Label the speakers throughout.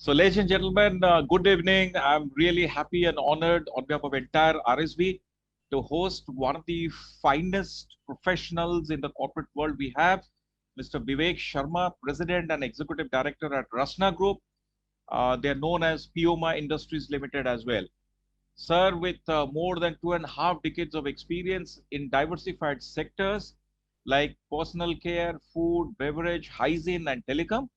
Speaker 1: So, ladies and gentlemen, good evening. I'm really happy and honored on behalf of entire RSB to host one of the finest professionals in the corporate world we have, Mr. Vivek Sharma, President and Executive Director at Rasna Group. They're known as Pioma Industries Limited as well. Sir, with more than 2.5 decades of experience in diversified sectors like personal care, food, beverage, hygiene, and telecom,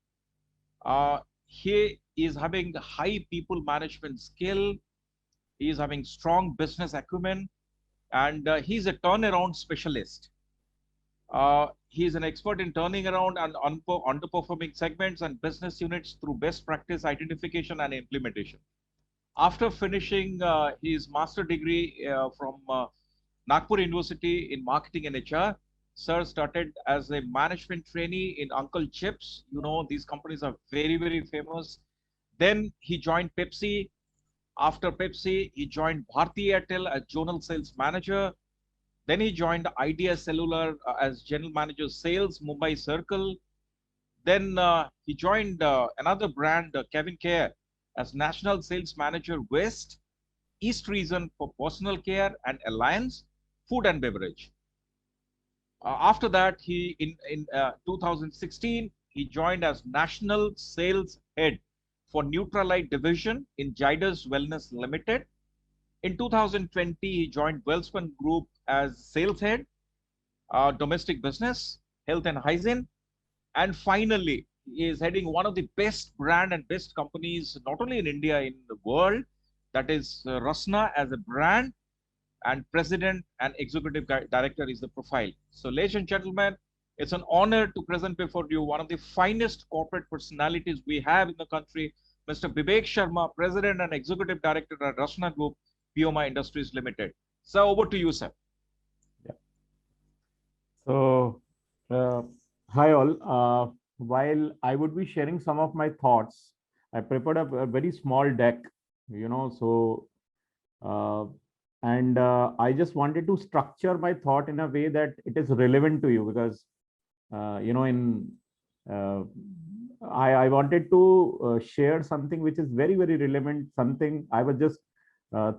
Speaker 1: he is having high people management skill. He is having strong business acumen, and he's a turnaround specialist. He is an expert in turning around and underperforming segments and business units through best practice identification and implementation. After finishing his master degree from Nagpur University in marketing and HR, Sir started as a management trainee in Uncle Chips. You know, these companies are very, very famous. Then he joined Pepsi. After Pepsi, he joined Bharti Airtel as zonal sales manager. Then he joined Idea Cellular as general manager sales, Mumbai Circle. Then he joined another brand, Kevin Care, as national sales manager West, East region for personal care and Alliance, food and beverage. After that, he in 2016 he joined as national sales head for Nutralite division in Jiders Wellness Limited. In 2020, he joined Wellspun Group as sales head, domestic business, health and hygiene. And finally, he is heading one of the best brand and best companies, not only in India, in the world, that is Rasna as a brand, and president and executive director is the profile. So, ladies and gentlemen, it's an honor to present before you one of the finest corporate personalities we have in the country, Mr. Vivek Sharma, president and executive director at Rasna Group, Pioma Industries Limited. So, over to you, sir.
Speaker 2: Yeah. So, hi all. While I would be sharing some of my thoughts, I prepared a very small deck, so I just wanted to structure my thought in a way that it is relevant to you because, in I wanted to share something which is very, very relevant. Something I was just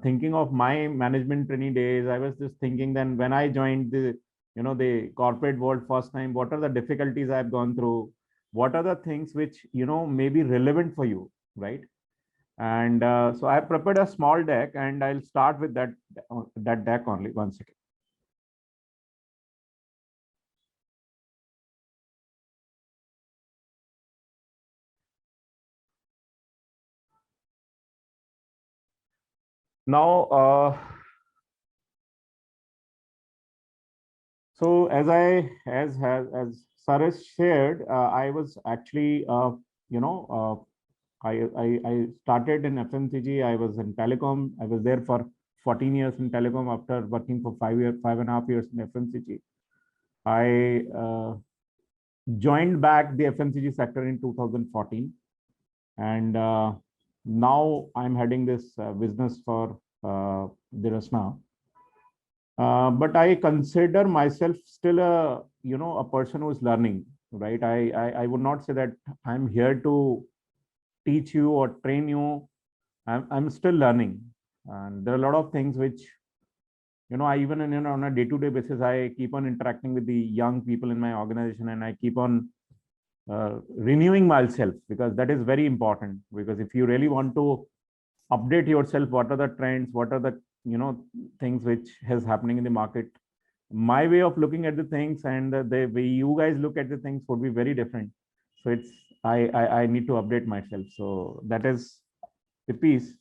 Speaker 2: thinking of my management training days. I was just thinking then when I joined the corporate world first time, what are the difficulties I've gone through? What are the things which may be relevant for you, right? And so I prepared a small deck, and I'll start with that deck only. One second. Now, so as Saresh shared, I was actually I started in FMCG. I was in telecom. I was there for 14 years in telecom after working for 5.5 years in FMCG. I joined back the FMCG sector in 2014, and now I'm heading this business for the Rasna. But I consider myself still a person who is learning, right? I would not say that I'm here to teach you or train you. I'm still learning, and there are a lot of things which I even on a day-to-day basis I keep on interacting with the young people in my organization, and I keep on renewing myself, because that is very important. Because if you really want to update yourself, what are the trends, what are the things which is happening in the market, my way of looking at the things and the way you guys look at the things would be very different. So it's I need to update myself. So that is the piece.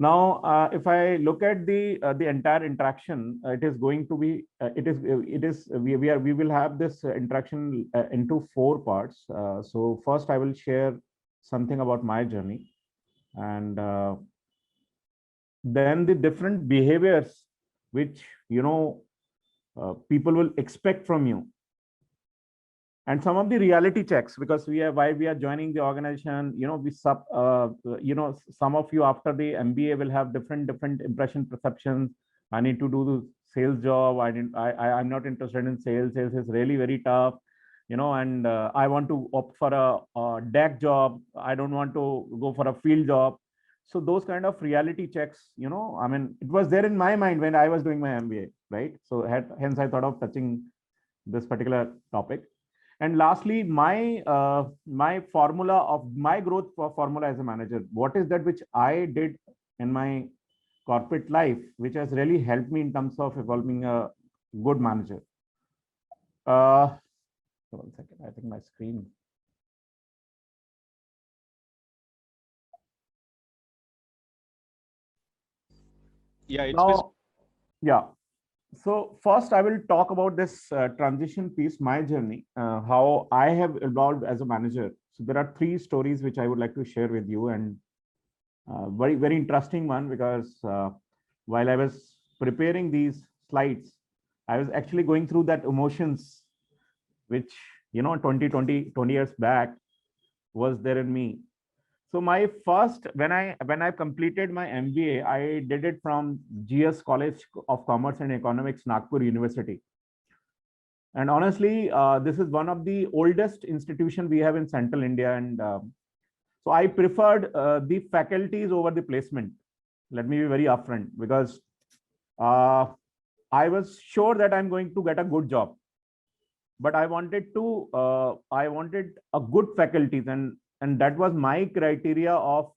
Speaker 2: Now, if I look at the entire interaction, it is going to be we will have this interaction into 4 parts. So first, I will share something about my journey, and then the different behaviors which people will expect from you, and some of the reality checks, because why we are joining the organization. Some of you after the MBA will have different impression perceptions. I need to do the sales job. I'm not interested in sales. Sales is really very tough. and I want to opt for a DAC job. I don't want to go for a field job. So those kind of reality checks, I mean, it was there in my mind when I was doing my MBA, right? So hence I thought of touching this particular topic. And lastly, my formula of my growth formula as a manager, what is that which I did in my corporate life, which has really helped me in terms of evolving a good manager. 1 second, I think my screen.
Speaker 1: Yeah, it's
Speaker 2: now, yeah. So first, I will talk about this transition piece, my journey, how I have evolved as a manager. So there are 3 stories which I would like to share with you, and very, very interesting one, because while I was preparing these slides, I was actually going through that emotions, which, 20 years back was there in me. So my first, when I completed my MBA, I did it from GS College of Commerce and Economics, Nagpur University. And honestly, this is one of the oldest institution we have in Central India. And so I preferred the faculties over the placement. Let me be very upfront, because I was sure that I'm going to get a good job, but I wanted a good faculties, and that was my criteria of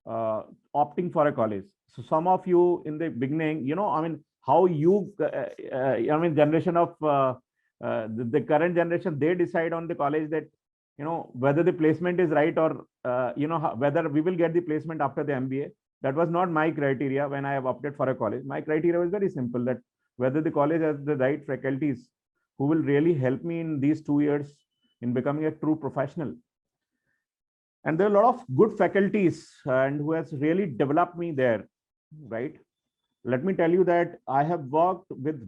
Speaker 2: opting for a college. So some of you in the beginning, I mean, how you, I mean, generation of the current generation, they decide on the college that, whether the placement is right, or, whether we will get the placement after the MBA. That was not my criteria when I have opted for a college. My criteria was very simple, that whether the college has the right faculties who will really help me in these 2 years in becoming a true professional. And there are a lot of good faculties and who has really developed me there, right? Let me tell you that I have worked with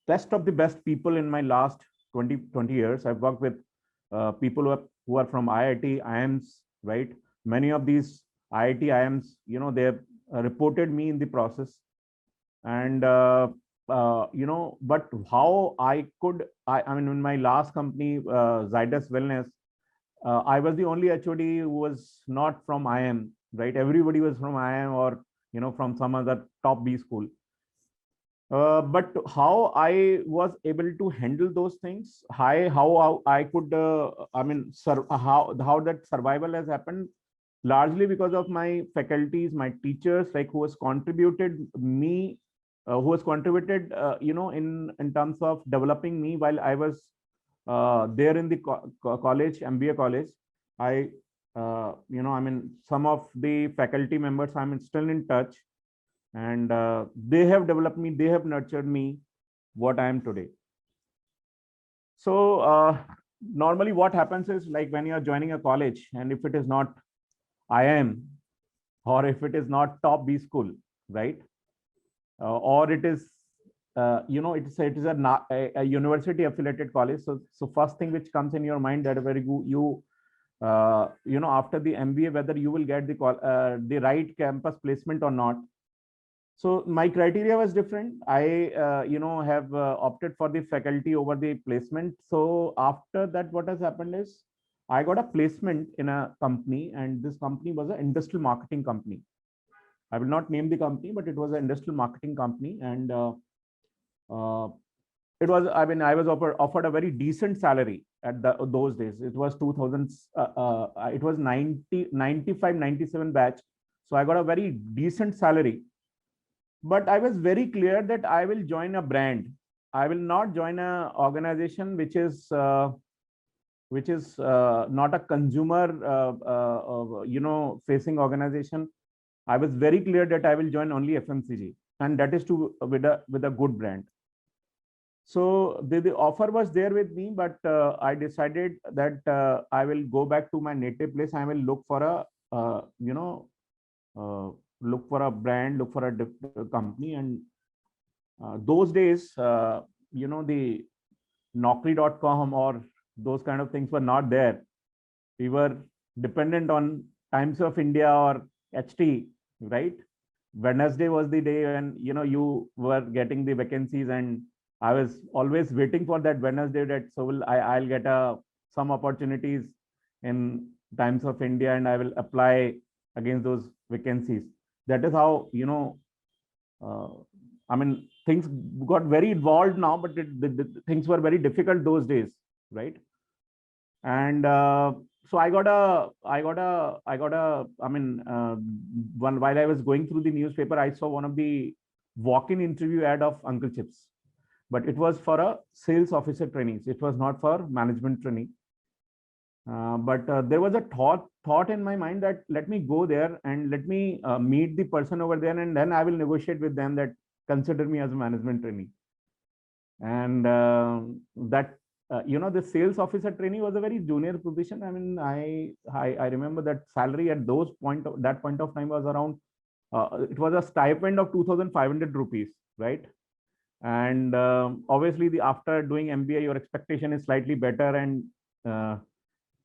Speaker 2: best of the best people in my last 20 years. I've worked with people who are from IIT, IIMs, right? Many of these IIT, IIMs, they have reported me in the process. And, but how I mean, in my last company, Zydus Wellness, I was the only HOD who was not from IIM, right? Everybody was from IIM or, from some other top B school. But how I was able to handle those things, how I could, I mean, how that survival has happened, largely because of my faculties, my teachers, like who has contributed me, who has contributed, in terms of developing me while I was there in the college, MBA college. I, I mean, some of the faculty members I'm still in touch, and they have developed me, they have nurtured me what I am today. So normally what happens is, like, when you are joining a college, and if it is not IIM, or if it is not top B school, right, or it is it is a university affiliated college. So first thing which comes in your mind, that very you after the MBA, whether you will get the right campus placement or not. So my criteria was different. I have opted for the faculty over the placement. So after that, what has happened is, I got a placement in a company, and this company was an industrial marketing company. I will not name the company, but it was an industrial marketing company. And it was, I mean, I was offered a very decent salary at those days. It was 2000, it was 95, 97 batch. So I got a very decent salary. But I was very clear that I will join a brand. I will not join an organization which is not a consumer, facing organization. I was very clear that I will join only FMCG, and that is with a good brand. So the offer was there with me, but I decided that I will go back to my native place. I will look for a look for a brand, look for a company. And those days, the Naukri.com or those kind of things were not there. We were dependent on Times of India or HT, right? Wednesday was the day when, you were getting the vacancies, and I was always waiting for that Wednesday, that so I'll get a some opportunities in Times of India, and I will apply against those vacancies. That is how, I mean, things got very involved now, but the things were very difficult those days, right? And so I mean, while I was going through the newspaper, I saw one of the walk-in interview ad of Uncle Chips, but it was for a sales officer trainees. It was not for management trainee. But there was a thought in my mind that let me go there and let me meet the person over there, and then I will negotiate with them that consider me as a management trainee. And the sales officer trainee was a very junior position. I mean, I remember that salary at that point of time was around, it was a stipend of 2,500 rupees, right? And obviously after doing MBA, your expectation is slightly better, and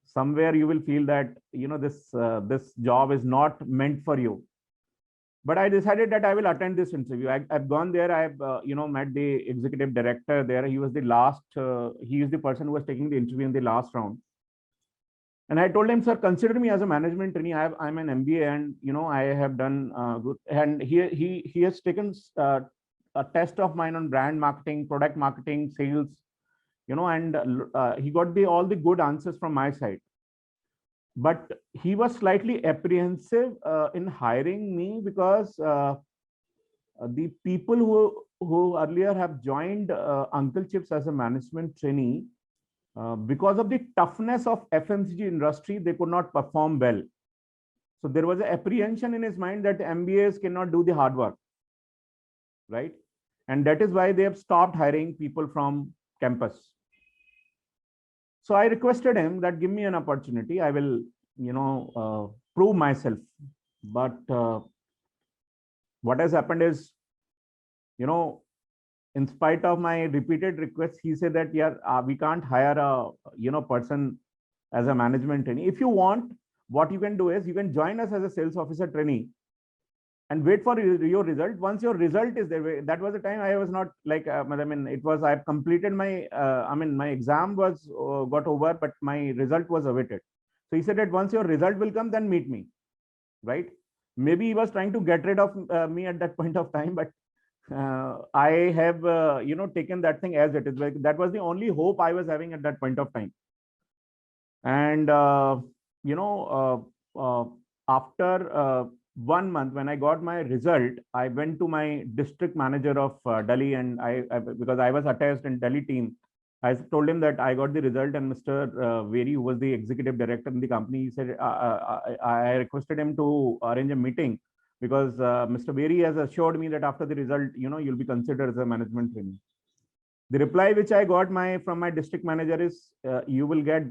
Speaker 2: somewhere you will feel that this job is not meant for you. But I decided that I will attend this interview. I've gone there. I've met the executive director there. He was the last. He is the person who was taking the interview in the last round. And I told him, sir, consider me as a management trainee. I'm an MBA, and I have done good. And he has taken a test of mine on brand marketing, product marketing, sales. And he got all the good answers from my side. But he was slightly apprehensive in hiring me because the people who earlier have joined Uncle Chips as a management trainee, because of the toughness of FMCG industry, they could not perform well. So there was an apprehension in his mind that MBAs cannot do the hard work, right? And that is why they have stopped hiring people from campus. So I requested him that give me an opportunity. I will, prove myself. But what has happened is, in spite of my repeated requests, he said that, yeah, we can't hire a, person as a management trainee. If you want, what you can do is you can join us as a sales officer trainee and wait for your result. Once your result is there, that was the time I was not like, I mean, it was, I've completed my, my exam was got over, but my result was awaited. So he said that once your result will come, then meet me, right? Maybe he was trying to get rid of me at that point of time, but I have, taken that thing as it is. Like, that was the only hope I was having at that point of time. And, after 1 month, when I got my result, I went to my district manager of Delhi, and because I was attached in Delhi team, I told him that I got the result, and Mr. Veri, who was the executive director in the company, he said, I requested him to arrange a meeting because Mr. Veri has assured me that after the result, you'll be considered as a management trainee. The reply which I got from my district manager is, you will get,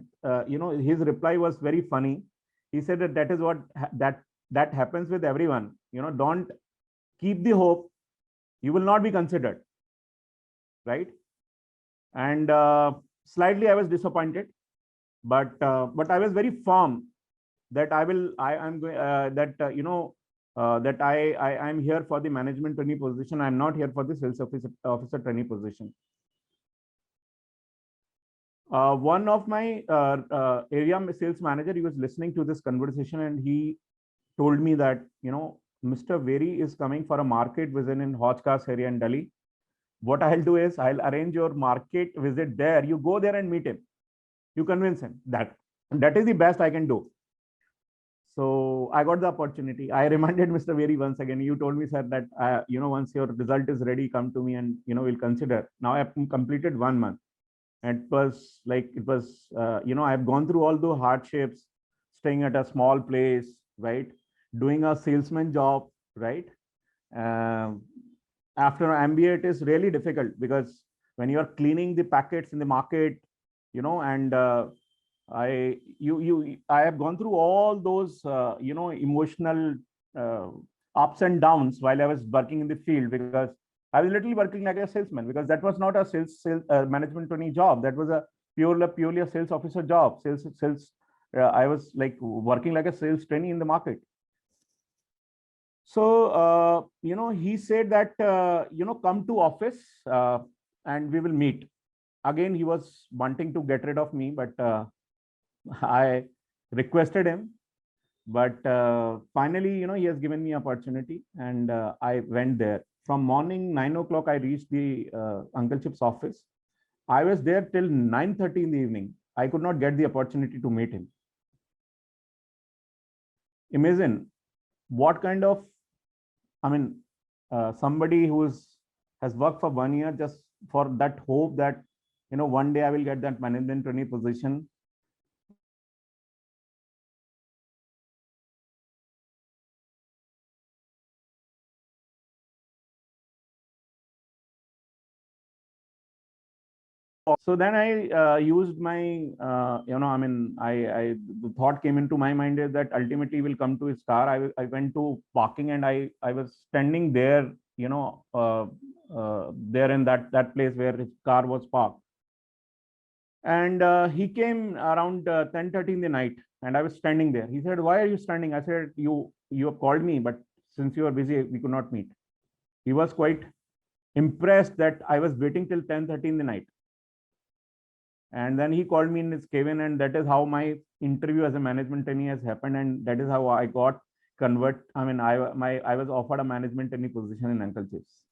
Speaker 2: his reply was very funny. He said that is what that happens with everyone. Don't keep the hope. You will not be considered, right? And slightly I was disappointed, but I was very firm that I'm here for the management trainee position. I'm not here for the sales officer trainee position. One of my area sales manager, he was listening to this conversation, and he told me that, Mr. Veri is coming for a market visit in Hauj Khas area in Delhi. What I'll do is I'll arrange your market visit there. You go there and meet him. You convince him that is the best I can do. So I got the opportunity. I reminded Mr. Veri once again. You told me, sir, that once your result is ready, come to me and we'll consider. Now I've completed 1 month. And I've gone through all the hardships, staying at a small place, right? Doing a salesman job, right? After MBA, it is really difficult because when you are cleaning the packets in the market, and I have gone through all those, emotional ups and downs while I was working in the field, because I was literally working like a salesman, because that was not a sales management trainee job. That was a purely a sales officer job. I was like working like a sales trainee in the market. So, he said that, come to office and we will meet. Again, he was wanting to get rid of me, but I requested him, but finally, he has given me opportunity, and I went there. From morning 9 o'clock, I reached the Uncle Chip's office. I was there till 9:30 in the evening. I could not get the opportunity to meet him. Imagine what kind of, I mean, somebody has worked for 1 year just for that hope that, one day I will get that management trainee position. So then I used my, the thought came into my mind is that ultimately will come to his car. I went to parking, and I was standing there, there in that place where his car was parked. And he came around 10:30 in the night, and I was standing there. He said, "Why are you standing?" I said, you have called me, but since you are busy, we could not meet. He was quite impressed that I was waiting till 10:30 in the night. And then he called me in his cabin, and that is how my interview as a management trainee has happened, and that is how I got I was offered a management trainee position in Uncle Chip's.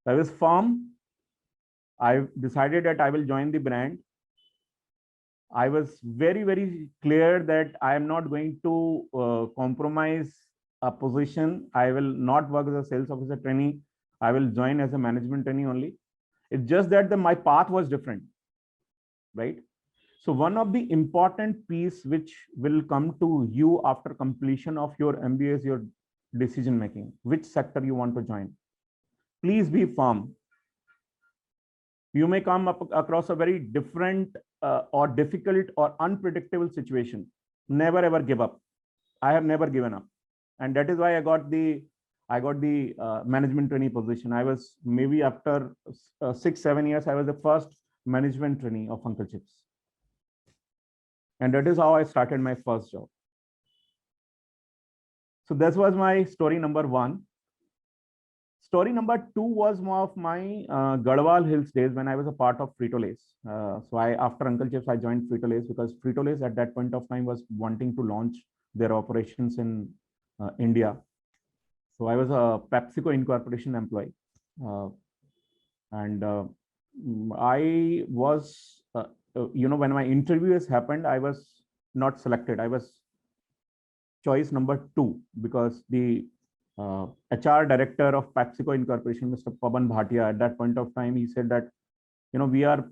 Speaker 2: I was firm. I decided that I will join the brand. I was very, very clear that I am not going to compromise a position. I will not work as a sales officer trainee. I will join as a management trainee only. It's just that my path was different, right? So one of the important piece which will come to you after completion of your MBA is your decision making, which sector you want to join. Please be firm. You may come up across a very different or difficult or unpredictable situation. Never ever give up. I have never given up, and that is why I got the management trainee position. I was maybe after 6-7 years, I was the first management trainee of Uncle Chip's, and that is how I started my first job. So this was my story number one. Story number two was more of my Garhwal Hills days when I was a part of Frito-Lays. So after Uncle Chip's, I joined Frito-Lays because Frito-Lays at that point of time was wanting to launch their operations in India. So I was a PepsiCo Incorporation employee. And I was, when my interview has happened, I was not selected. I was choice number 2 because the HR director of PepsiCo Incorporation, Mr. Pawan Bhatia, at that point of time, he said that, we are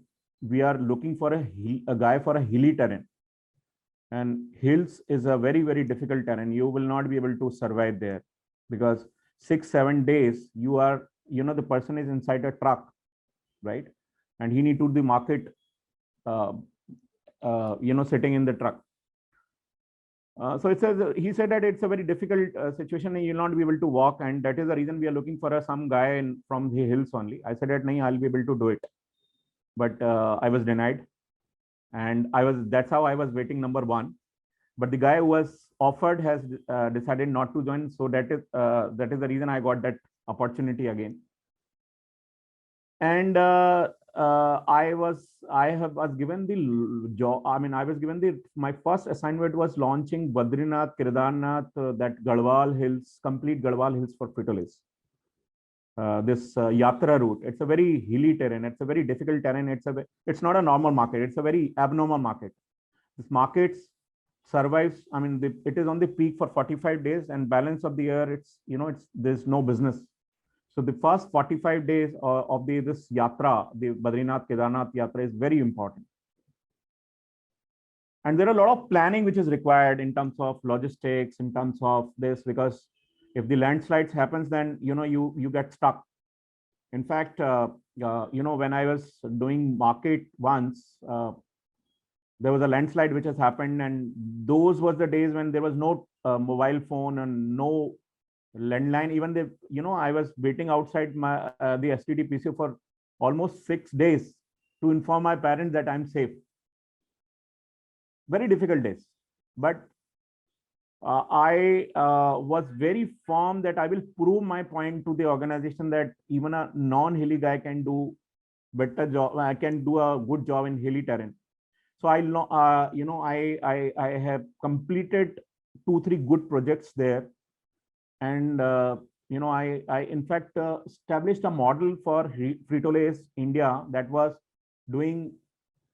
Speaker 2: looking for a guy for a hilly terrain, and hills is a very, very difficult terrain. You will not be able to survive there because 6-7 days you are, the person is inside a truck, right? And he need to do the market, sitting in the truck. So he said that it's a very difficult situation and you'll not be able to walk, and that is the reason we are looking for some guy from the hills only. I said that no, I'll be able to do it, but I was denied, and that's how I was waiting number 1. But the guy who was offered has decided not to join, so that is the reason I got that opportunity again. And I was given the job. I mean, I was given my first assignment was launching Badrinath, Kedarnath, that Garhwal Hills, complete Garhwal Hills for Frito-Lays. This Yatra route. It's a very hilly terrain. It's a very difficult terrain. It's not a normal market. It's a very abnormal market. This market survives. I mean, it is on the peak for 45 days, and balance of the year, there's no business. So the first 45 days of this yatra, the Badrinath Kedarnath yatra, is very important. And there are a lot of planning which is required in terms of logistics, in terms of this, because if the landslides happens, then you get stuck. In fact, when I was doing market once, there was a landslide which has happened, and those were the days when there was no mobile phone and no landline. Even I was waiting outside the STD PCO for almost 6 days to inform my parents that I'm safe. Very difficult days, but I was very firm that I will prove my point to the organization that even a non-hilly guy can do better job. I can do a good job in hilly terrain. So I have completed 2-3 good projects there, and I in fact established a model for Frito-Lay's India that was doing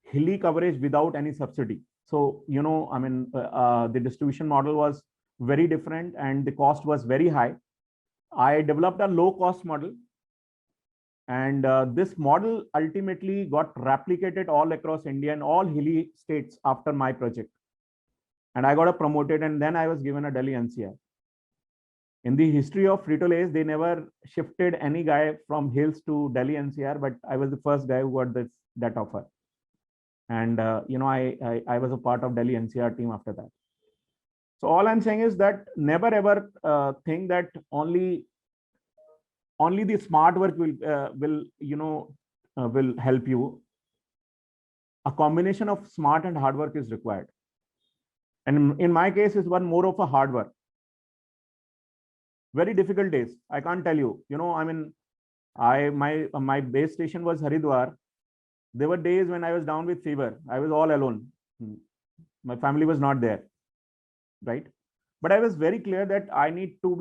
Speaker 2: hilly coverage without any subsidy. So the distribution model was very different and the cost was very high. I developed a low cost model, and this model ultimately got replicated all across India and all hilly states after my project. And I got promoted, and then I was given a Delhi NCR. In the history of Frito-Lay's, they never shifted any guy from hills to Delhi NCR, but I was the first guy who got that offer. And I was a part of Delhi NCR team after that. So all I'm saying is that never ever think that only the smart work will help you. A combination of smart and hard work is required. And in my case, it's one more of a hard work. Very difficult days. I can't tell you. My base station was Haridwar. There were days when I was down with fever. I was all alone. My family was not there, right? But I was very clear that I need to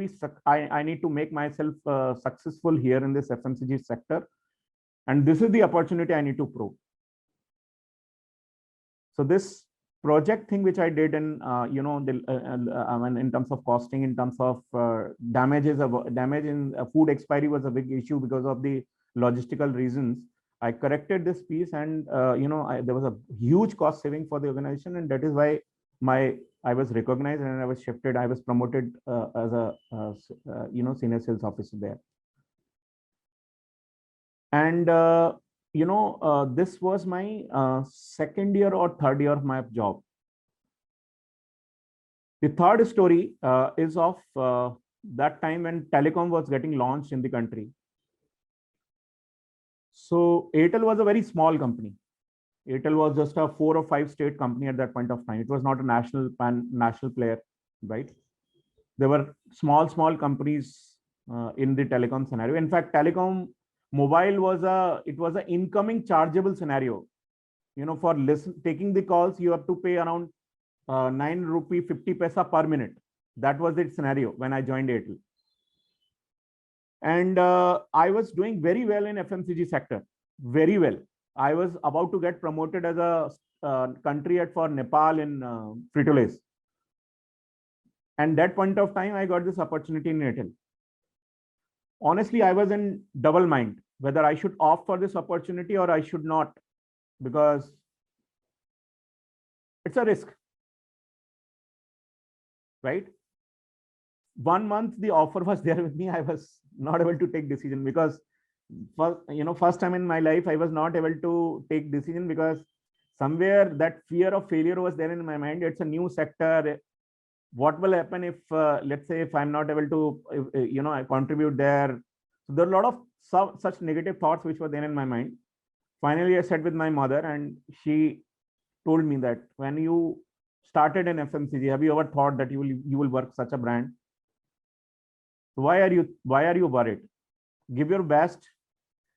Speaker 2: make myself successful here in this FMCG sector, and this is the opportunity I need to prove. So this project thing which I did in in terms of costing, in terms of damage in food expiry was a big issue because of the logistical reasons. I corrected this piece, and there was a huge cost saving for the organization, and that is why I was recognized and I was shifted. I was promoted as a senior sales officer there. And this was my second year or third year of my job. The third story is of that time when telecom was getting launched in the country. So Airtel was a very small company. Airtel was just a 4 or 5 state company at that point of time. It was not a national player, right? There were small companies in the telecom scenario. In fact, telecom mobile was an incoming chargeable scenario. For taking the calls, you have to pay around 9 rupee 50 paisa per minute. That was the scenario when I joined Airtel. And I was doing very well in FMCG sector, very well. I was about to get promoted as a country head for Nepal in Frito-Lay's. And that point of time, I got this opportunity in Airtel. Honestly, I was in double mind whether I should opt for this opportunity or I should not, because it's a risk, right? 1 month the offer was there with me. I was not able to take decision because first time in my life I was not able to take decision because somewhere that fear of failure was there in my mind. It's a new sector. What will happen if let's say if I'm not able to I contribute there? So there are a lot of such negative thoughts which were there in my mind. Finally I sat with my mother and she told me that when you started in FMCG, have you ever thought that you will work such a brand? So why are you worried? Give your best.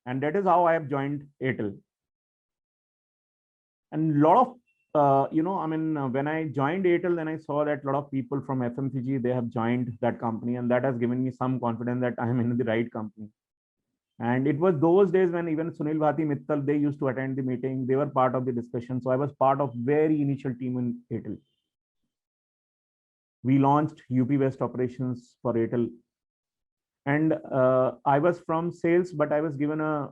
Speaker 2: And that is how I have joined Airtel. And a lot of when I joined Airtel, then I saw that a lot of people from FMCG, they have joined that company, and that has given me some confidence that I am in the right company. And it was those days when even Sunil Bharti Mittal, they used to attend the meeting. They were part of the discussion. So I was part of very initial team in Airtel. We launched UP West operations for Airtel. And I was from sales, but I was given a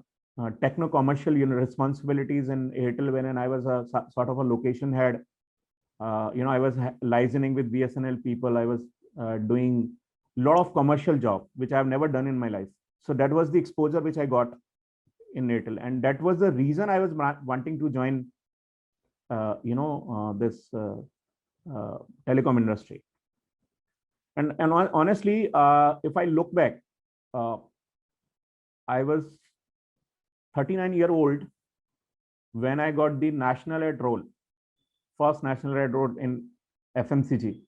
Speaker 2: techno-commercial responsibilities in Airtel when I was a sort of a location head. I was licensing with BSNL people. I was doing a lot of commercial job, which I have never done in my life. So that was the exposure which I got in Airtel. And that was the reason I was wanting to join, this telecom industry. And honestly, if I look back, I was 39-year-old when I got the national head role, first national head role in FMCG.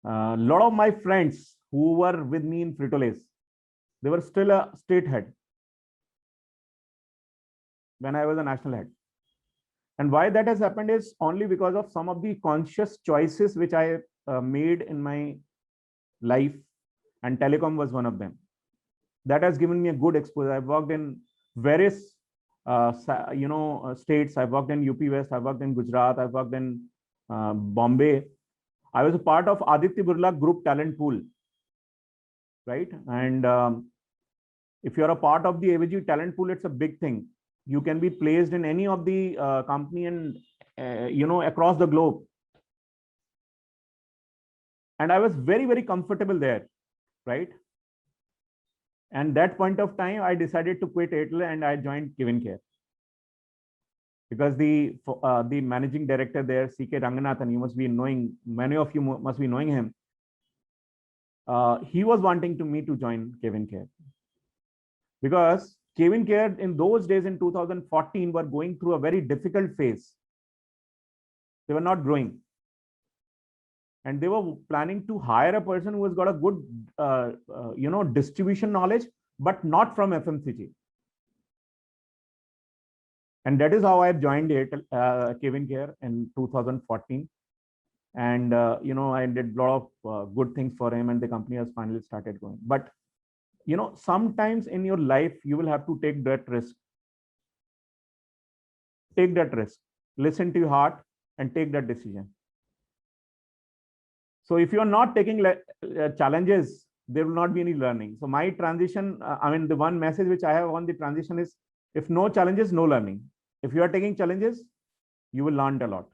Speaker 2: A lot of my friends who were with me in Frito-Lay's, they were still a state head when I was a national head. And why that has happened is only because of some of the conscious choices which I made in my life, and telecom was one of them. That has given me a good exposure. I've worked in various states. I've worked in UP West, I've worked in Gujarat, I've worked in Bombay. I was a part of Aditya Birla Group talent pool, right? And if you're a part of the AVG talent pool, it's a big thing. You can be placed in any of the company and across the globe. And I was very, very comfortable there, right? And that point of time, I decided to quit Airtel and I joined KevinCare. Because the managing director there, CK Ranganathan, you must be knowing, many of you must be knowing him. He was wanting me to join KevinCare. Because KevinCare in those days in 2014 were going through a very difficult phase. They were not growing. And they were planning to hire a person who has got a good, distribution knowledge, but not from FMCG. And that is how I joined KevinCare in 2014. And, I did a lot of good things for him and the company has finally started going. But, sometimes in your life, you will have to take that risk. Take that risk, listen to your heart and take that decision. So if you are not taking challenges, there will not be any learning. So my transition, the one message which I have on the transition is, if no challenges, no learning. If you are taking challenges, you will learn a lot.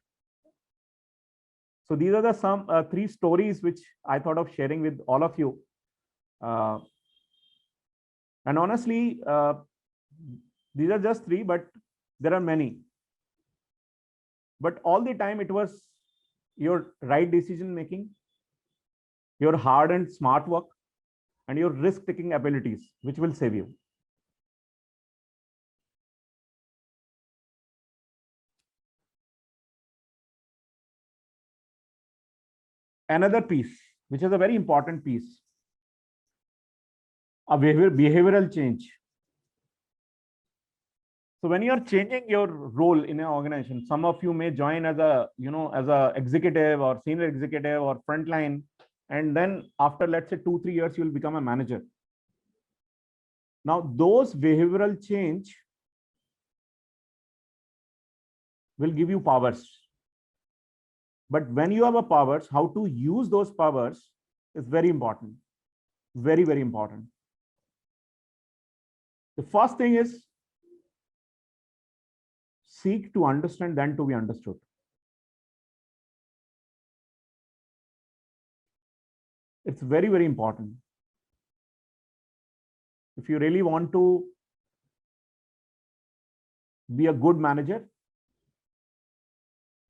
Speaker 2: So these are the some 3 stories which I thought of sharing with all of you. And honestly, these are just 3, but there are many. But all the time it was your right decision making, your hard and smart work, and your risk-taking abilities, which will save you. Another piece, which is a very important piece, a behavioral change. So when you are changing your role in an organization, some of you may join as a, as a executive or senior executive or frontline. And then after, let's say 2-3 years, you'll become a manager. Now, those behavioral change will give you powers. But when you have a powers, how to use those powers is very important. Very, very important. The first thing is seek to understand, then to be understood. It's very, very important. If you really want to be a good manager,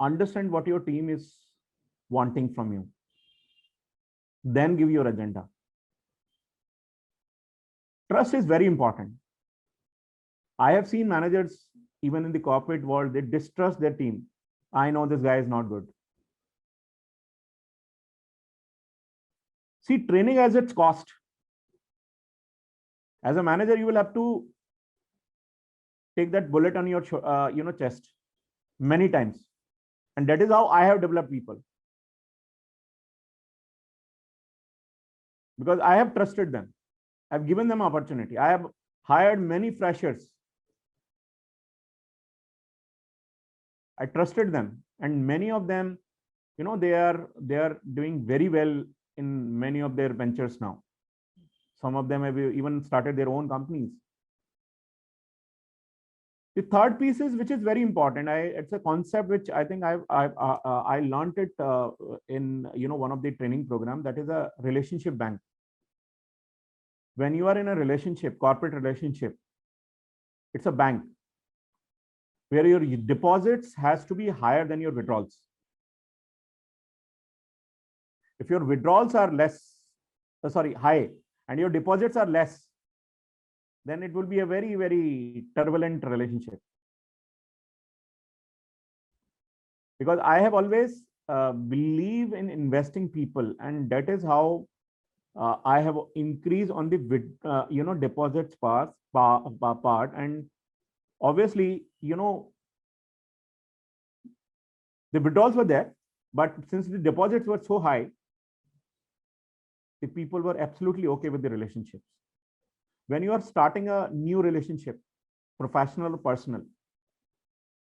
Speaker 2: understand what your team is wanting from you. Then give your agenda. Trust is very important. I have seen managers, even in the corporate world, they distrust their team. I know this guy is not good. See, training has its cost. As a manager, you will have to take that bullet on your chest many times. And that is how I have developed people. Because I have trusted them. I've given them opportunity. I have hired many freshers. I trusted them, and many of them, they are doing very well in many of their ventures now. Some of them have even started their own companies. The third piece is, which is very important. It's a concept which I think I learned it in one of the training program. That is a relationship bank. When you are in a relationship, corporate relationship, it's a bank where your deposits has to be higher than your withdrawals. If your withdrawals are high, and your deposits are less, then it will be a very, very turbulent relationship. Because I have always believe in investing people, and that is how I have increased on the deposits part, and obviously The withdrawals were there, but since the deposits were so high, the people were absolutely okay with the relationships. When you are starting a new relationship, professional or personal,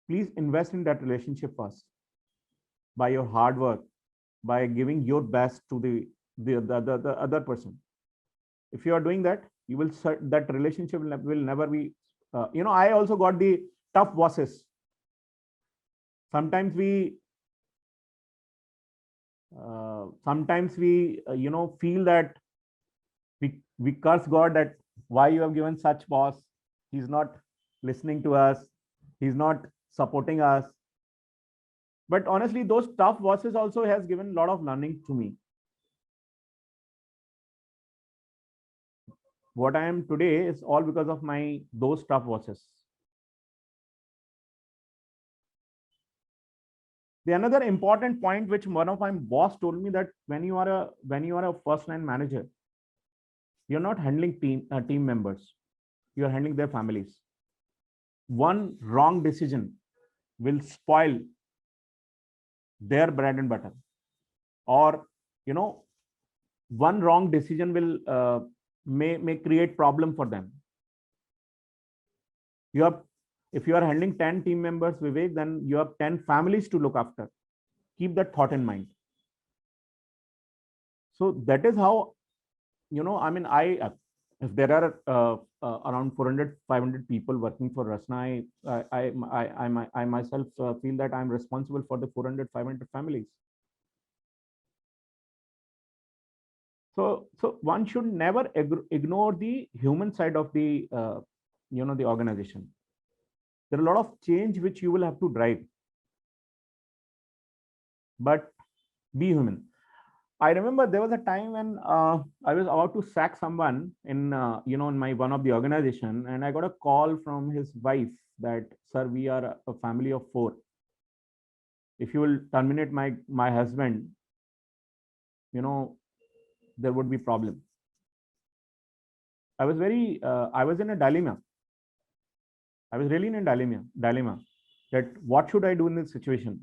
Speaker 2: please invest in that relationship first by your hard work, by giving your best to the other person. If you are doing that, you will that relationship will never be. I also got the tough bosses. Sometimes we feel that we curse God that why you have given such boss. He's not listening to us. He's not supporting us. But honestly, those tough bosses also has given a lot of learning to me. What I am today is all because of those tough bosses. The another important point which one of my boss told me, that when you are a first line manager, you're not handling team members, you're handling their families. One wrong decision will spoil their bread and butter, or one wrong decision will may create problem for them. If you are handling 10 team members, Vivek, then you have 10 families to look after. Keep that thought in mind. So that is how, if there are around 400, 500 people working for Rasna, I myself feel that I'm responsible for the 400, 500 families. So one should never ignore the human side of the the organization. There are a lot of change which you will have to drive, but be human. I remember there was a time when I was about to sack someone in in my one of the organization, and I got a call from his wife that, sir, we are a family of 4. If you will terminate my husband, there would be problem. I was in a dilemma. I was really in a dilemma that what should I do in this situation?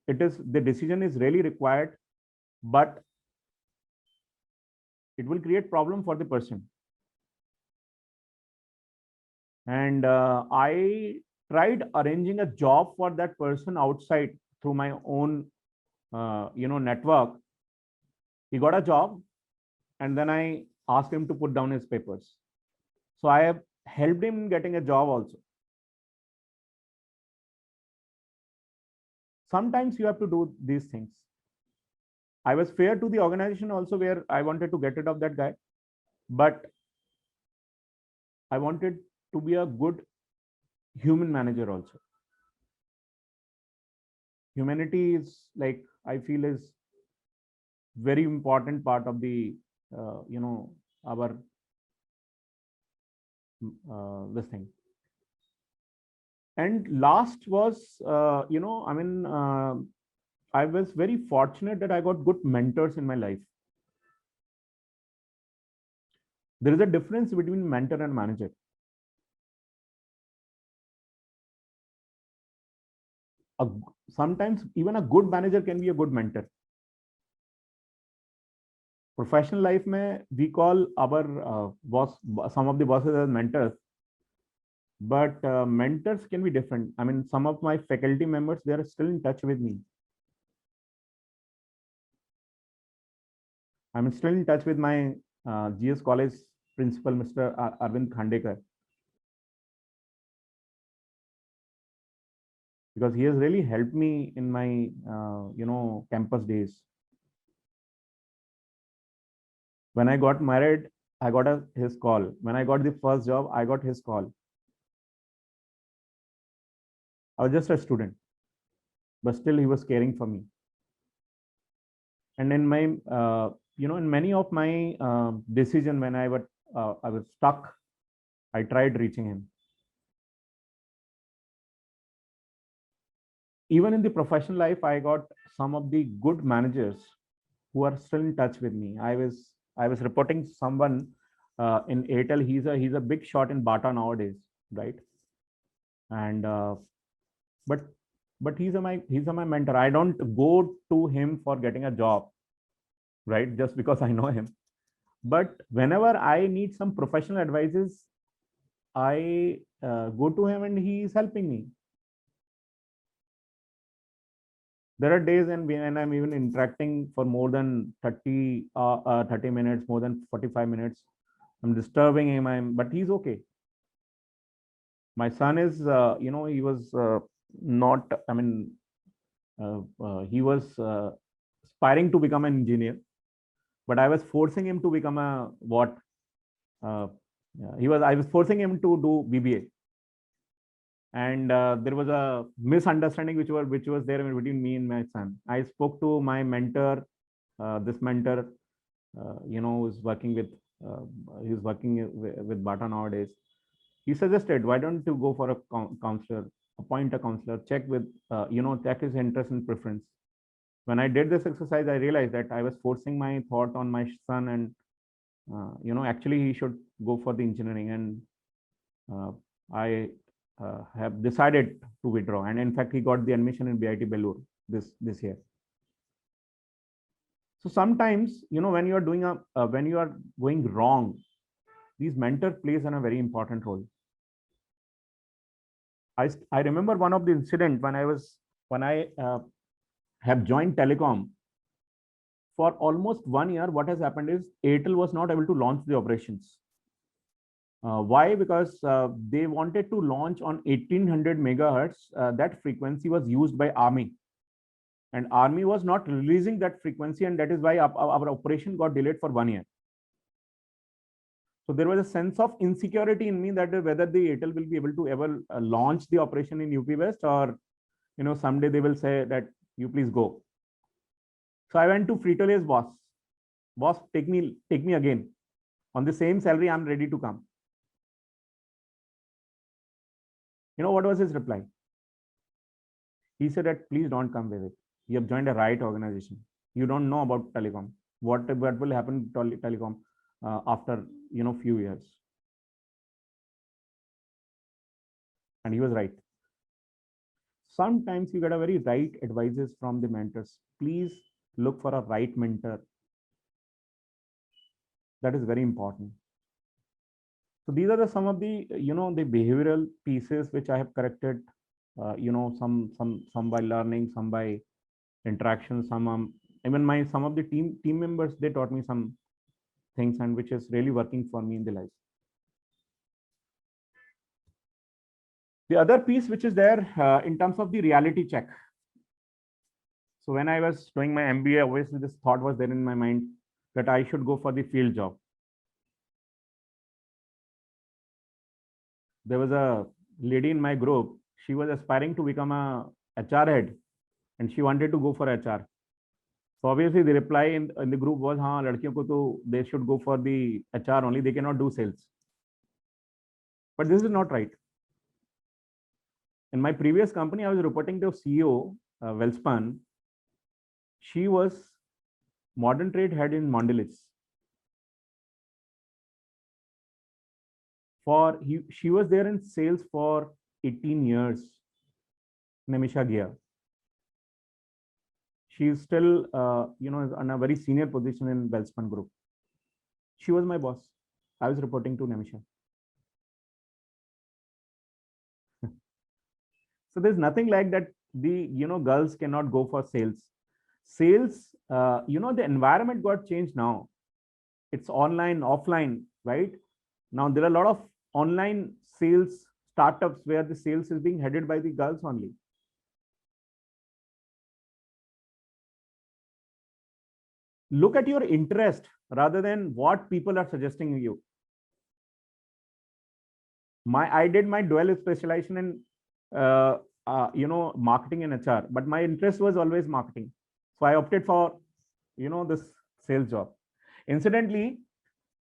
Speaker 2: The decision is really required, but it will create problem for the person. And I tried arranging a job for that person outside through my own network. He got a job, and then I asked him to put down his papers. So I have helped him getting a job also. Sometimes you have to do these things. I was fair to the organization also, where I wanted to get rid of that guy, but I wanted to be a good human manager also. Humanity is, like, I feel, is very important part of the our this thing. And last was I was very fortunate that I got good mentors in my life. There is a difference between mentor and manager. Sometimes even a good manager can be a good mentor. Professional life mein, we call our some of the bosses as mentors, but mentors can be different. I mean, some of my faculty members, they are still in touch with me. I'm still in touch with my GS College principal, Mr. Arvind Khandekar, because he has really helped me in my campus days. When I got married, I got his call. When I got the first job, I got his call. I was just a student, but still he was caring for me. And in my in many of my decision, when I was stuck, I tried reaching him. Even in the professional life, I got some of the good managers who are still in touch with me. I was reporting someone in Airtel. He's a big shot in Bata nowadays, right? And but but he's my mentor. I don't go to him for getting a job, right? Just because I know him. But whenever I need some professional advices, I go to him and he is helping me. There are days when I'm even interacting for more than 30 minutes, more than 45 minutes. I'm disturbing him, but he's okay. My son is, he was not, I mean, he was aspiring to become an engineer, but I was forcing him to become a what? Uh, I was forcing him to do BBA, and there was a misunderstanding which was there between me and my son. I spoke to my mentor, this mentor, is working with, uh, he's working with Bata nowadays. He suggested, why don't you go for a counselor, appoint a counselor, check with, check his interest and preference. When I did this exercise, I realized that I was forcing my thought on my son, and actually he should go for the engineering, and I have decided to withdraw. And in fact, he got the admission in BIT Belur this year. So sometimes, when you are doing when you are going wrong, these mentor plays a very important role. I remember one of the incident when I have joined telecom. For almost 1 year, what has happened is Airtel was not able to launch the operations. Why? Because they wanted to launch on 1800 megahertz. That frequency was used by Army, and Army was not releasing that frequency, and that is why our operation got delayed for 1 year. So there was a sense of insecurity in me that whether the Airtel will be able to ever launch the operation in UP West, or someday they will say that you please go. So I went to Frito-Lay's boss. Boss, take me again. On the same salary, I'm ready to come. You know what was his reply? He said that please don't come with it. You have joined a right organization. You don't know about telecom. What will happen to telecom after few years? And he was right. Sometimes you get a very right advices from the mentors. Please look for a right mentor. That is very important. So these are some of the the behavioral pieces which I have corrected. Some by learning, some by interaction, some even some of the team members, they taught me some things, and which is really working for me in the life. The other piece which is there in terms of the reality check. So when I was doing my MBA, obviously this thought was there in my mind that I should go for the field job. There was a lady in my group. She was aspiring to become a HR head, and she wanted to go for HR. So obviously the reply in the group was, हाँ लड़कियों को तो they should go for the HR only. They cannot do sales. But this is not right. In my previous company, I was reporting to CEO, Welspun. She was modern trade head in Mondelez. She was there in sales for 18 years. Namisha Gia. She is still, in a very senior position in Welspun Group. She was my boss. I was reporting to Namisha. So there's nothing like that. The girls cannot go for sales. Sales, the environment got changed now. It's online, offline, right? Now there are a lot of online sales startups where the sales is being headed by the girls only. Look at your interest rather than what people are suggesting you. I did my dual specialization in marketing and HR, but my interest was always marketing. So I opted for this sales job. Incidentally,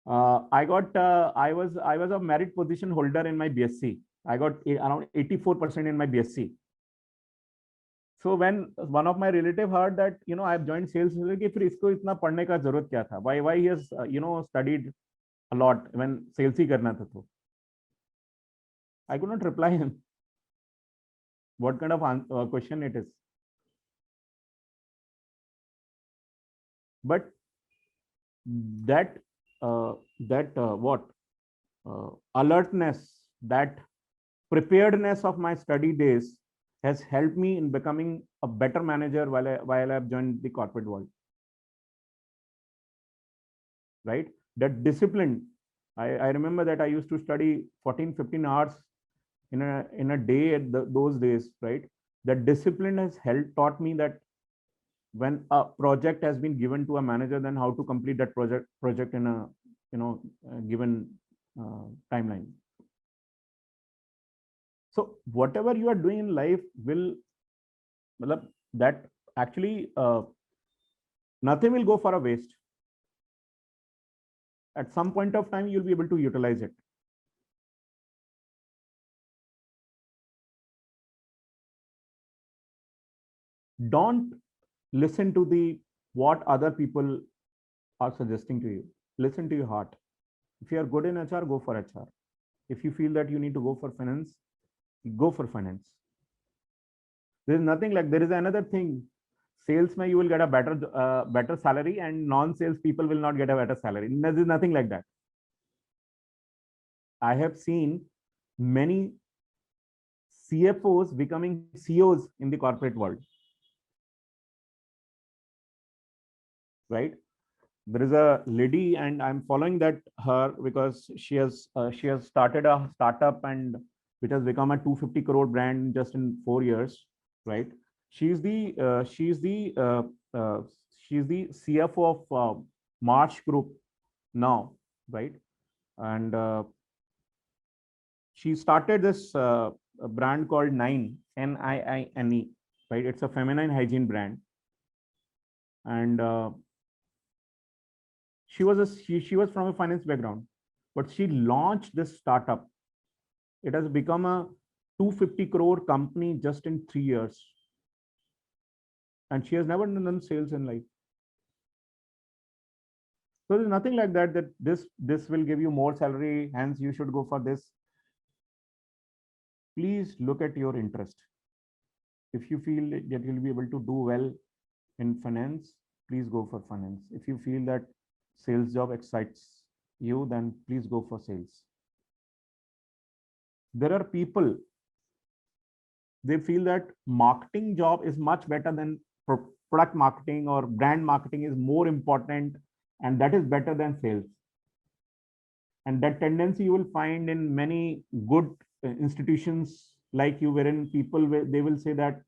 Speaker 2: I was a merit position holder in my BSc. I got around 84% in my BSc. So when one of my relative heard that I have joined sales, कि फिर इसको इतना पढ़ने का जरूरत क्या था? Why he has studied a lot when sales ही करना था तो I could not reply him. what kind of question it is. But that what alertness, that preparedness of my study days has helped me in becoming a better manager while I've joined the corporate world. Right? That discipline. I remember that I used to study 14-15 hours in a day at those days, right? That discipline has taught me that when a project has been given to a manager, then how to complete that project in a given timeline. So whatever you are doing in life will, that actually nothing will go for a waste. At some point of time, you'll be able to utilize it. Don't listen to what other people are suggesting to you. Listen to your heart. If you are good in HR, go for HR. If you feel that you need to go for finance, go for finance. There is nothing like, there is another thing. Sales may you will get a better salary, and non-sales people will not get a better salary. There is nothing like that. I have seen many CFOs becoming CEOs in the corporate world. Right? There is a lady, and I'm following her because she has started a startup, and which has become a 250 crore brand just in 4 years. Right? She's the CFO of March Group now, right? And she started this brand called Nine, Nine, right? It's a feminine hygiene brand, and she was from a finance background, but she launched this startup. It has become a 250 crore company just in 3 years. And she has never done sales in life. So there's nothing like that this will give you more salary, hence you should go for this. Please look at your interest. If you feel that you'll be able to do well in finance, please go for finance. If you feel that sales job excites you, then please go for sales. There are people, they feel that marketing job is much better than product marketing, or brand marketing is more important, and that is better than sales. And that tendency you will find in many good institutions like you, wherein people, they will say that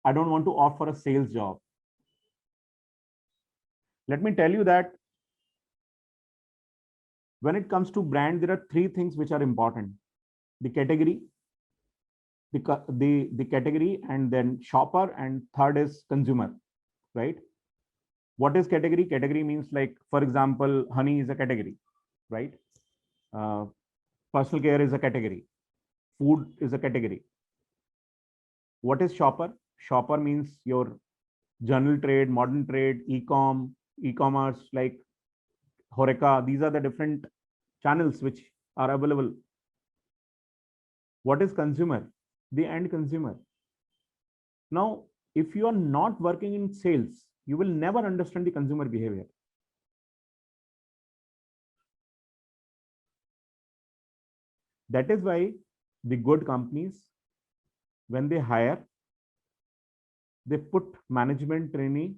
Speaker 2: I don't want to opt for a sales job. Let me tell you that when it comes to brand, there are 3 things which are important: the category, the category, and then shopper, and third is consumer. Right? What is category? Category means, like, for example, honey is a category, right? Personal care is a category. Food is a category. What is shopper? Shopper means your general trade, modern trade, e-commerce, like Horeca. These are the different channels which are available. What is consumer? The end consumer. Now, if you are not working in sales, you will never understand the consumer behavior. That is why the good companies, when they hire, they put management trainee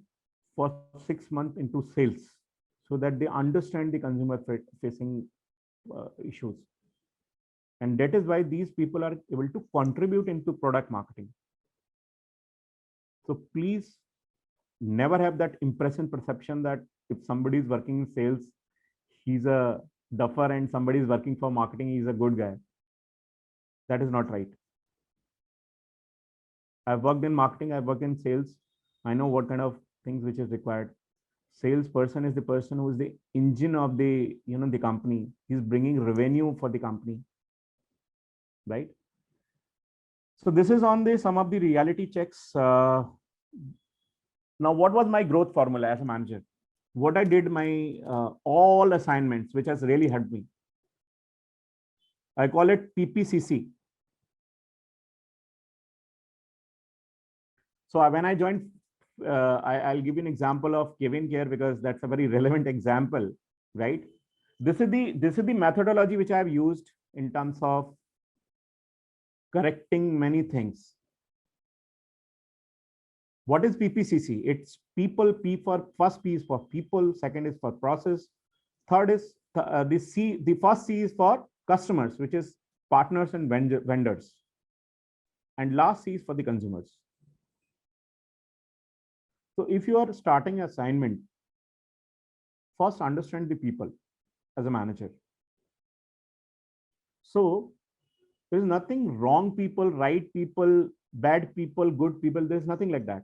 Speaker 2: for 6 months into sales, so that they understand the consumer facing issues. And that is why these people are able to contribute into product marketing. So please never have that impression perception that if somebody is working in sales, he's a duffer, and somebody is working for marketing, he's a good guy. That is not right. I've worked in marketing, I've worked in sales. I know what kind of things which is required. Salesperson is the person who is the engine of the company. He's bringing revenue for the company, right? So this is on some of the reality checks. Now, what was my growth formula as a manager? What I did, my all assignments, which has really helped me. I call it PPCC. So when I joined, I'll give you an example of Kevin Care because that's a very relevant example, right? This is the methodology which I have used in terms of correcting many things. What is PPCC? It's people. P for first P is for people. Second is for process. Third is the C. The first C is for customers, which is partners and vendors. And last C is for the consumers. So if you are starting assignment, first understand the people as a manager. So there is nothing wrong people, right people, bad people, good people. There's nothing like that.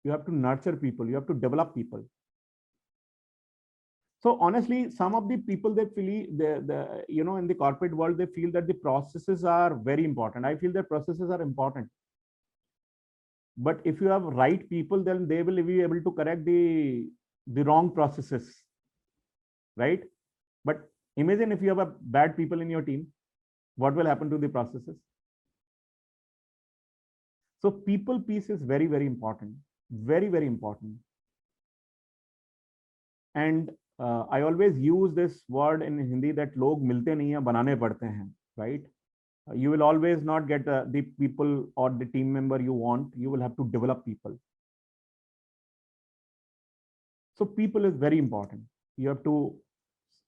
Speaker 2: You have to nurture people. You have to develop people. So honestly, some of the people they feel in the corporate world, they feel that the processes are very important. I feel that processes are important. But if you have right people, then they will be able to correct the wrong processes, right? But imagine if you have a bad people in your team, what will happen to the processes? So people piece is very, very important, very, very important. And I always use this word in Hindi that log milte nahi hai, banane padte hain, right? You will always not get the people or the team member you want. You will have to develop people. So people is very important. You have to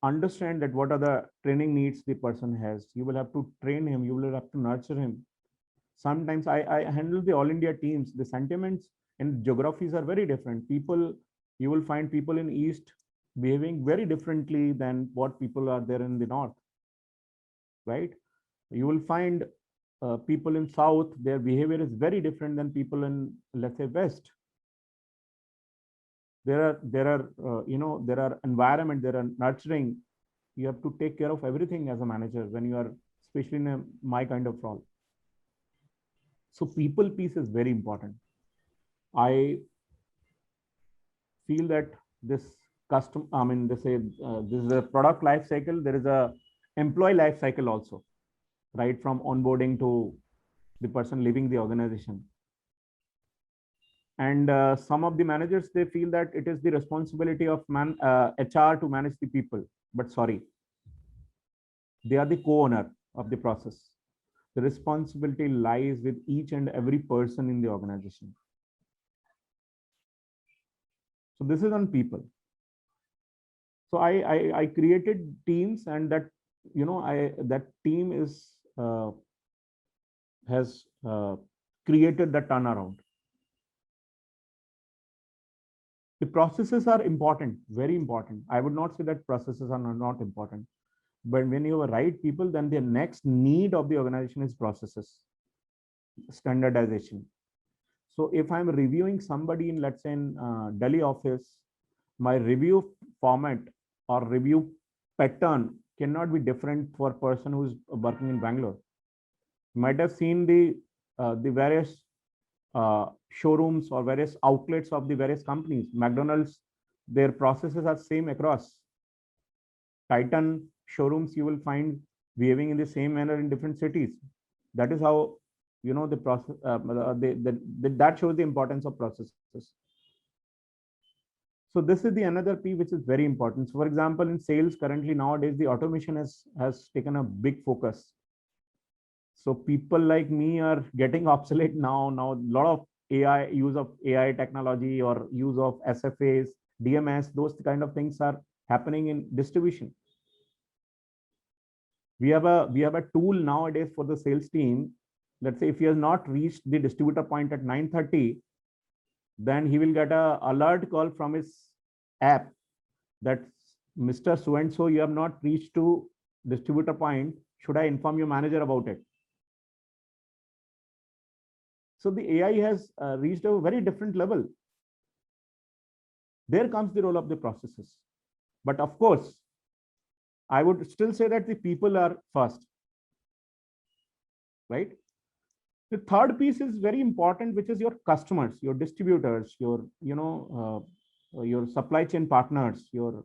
Speaker 2: understand that what are the training needs the person has. You will have to train him. You will have to nurture him. Sometimes I handle the all India teams. The sentiments and geographies are very different. People, you will find people in East behaving very differently than what people are there in the North, right? You will find people in South, their behavior is very different than people in, let's say, West. There are environment, there are nurturing. You have to take care of everything as a manager when you are, especially in my kind of role. So people piece is very important. I feel that this this is a product life cycle. There is a employee life cycle also, right? From onboarding to the person leaving the organization. And some of the managers, they feel that it is the responsibility of HR to manage the people, but sorry, they are the co-owner of the process. The responsibility lies with each and every person in the organization. So this is on people. So I created teams, and that that team is has created the turnaround. The processes are important, very important. I would not say that processes are not important, but when you have right people, then the next need of the organization is processes, standardization. So if I'm reviewing somebody in, let's say, in Delhi office, my review format or review pattern cannot be different for a person who's working in Bangalore. You might have seen the various showrooms or various outlets of the various companies. McDonald's, their processes are same across. Titan showrooms, you will find behaving in the same manner in different cities. That is how, the process, that shows the importance of processes. So this is the another P which is very important. So for example, in sales currently nowadays, the automation has taken a big focus. So people like me are getting obsolete now. Now a lot of AI, use of AI technology or use of SFAs, DMS, those kind of things are happening in distribution. We have a tool nowadays for the sales team. Let's say if he has not reached the distributor point at 9:30, then he will get a alert call from his app that Mr. So-and-so, you have not reached to distributor point. Should I inform your manager about it? So the AI has reached a very different level. There comes the role of the processes. But of course, I would still say that the people are first, right? The third piece is very important, which is your customers, your distributors, your, your supply chain partners, your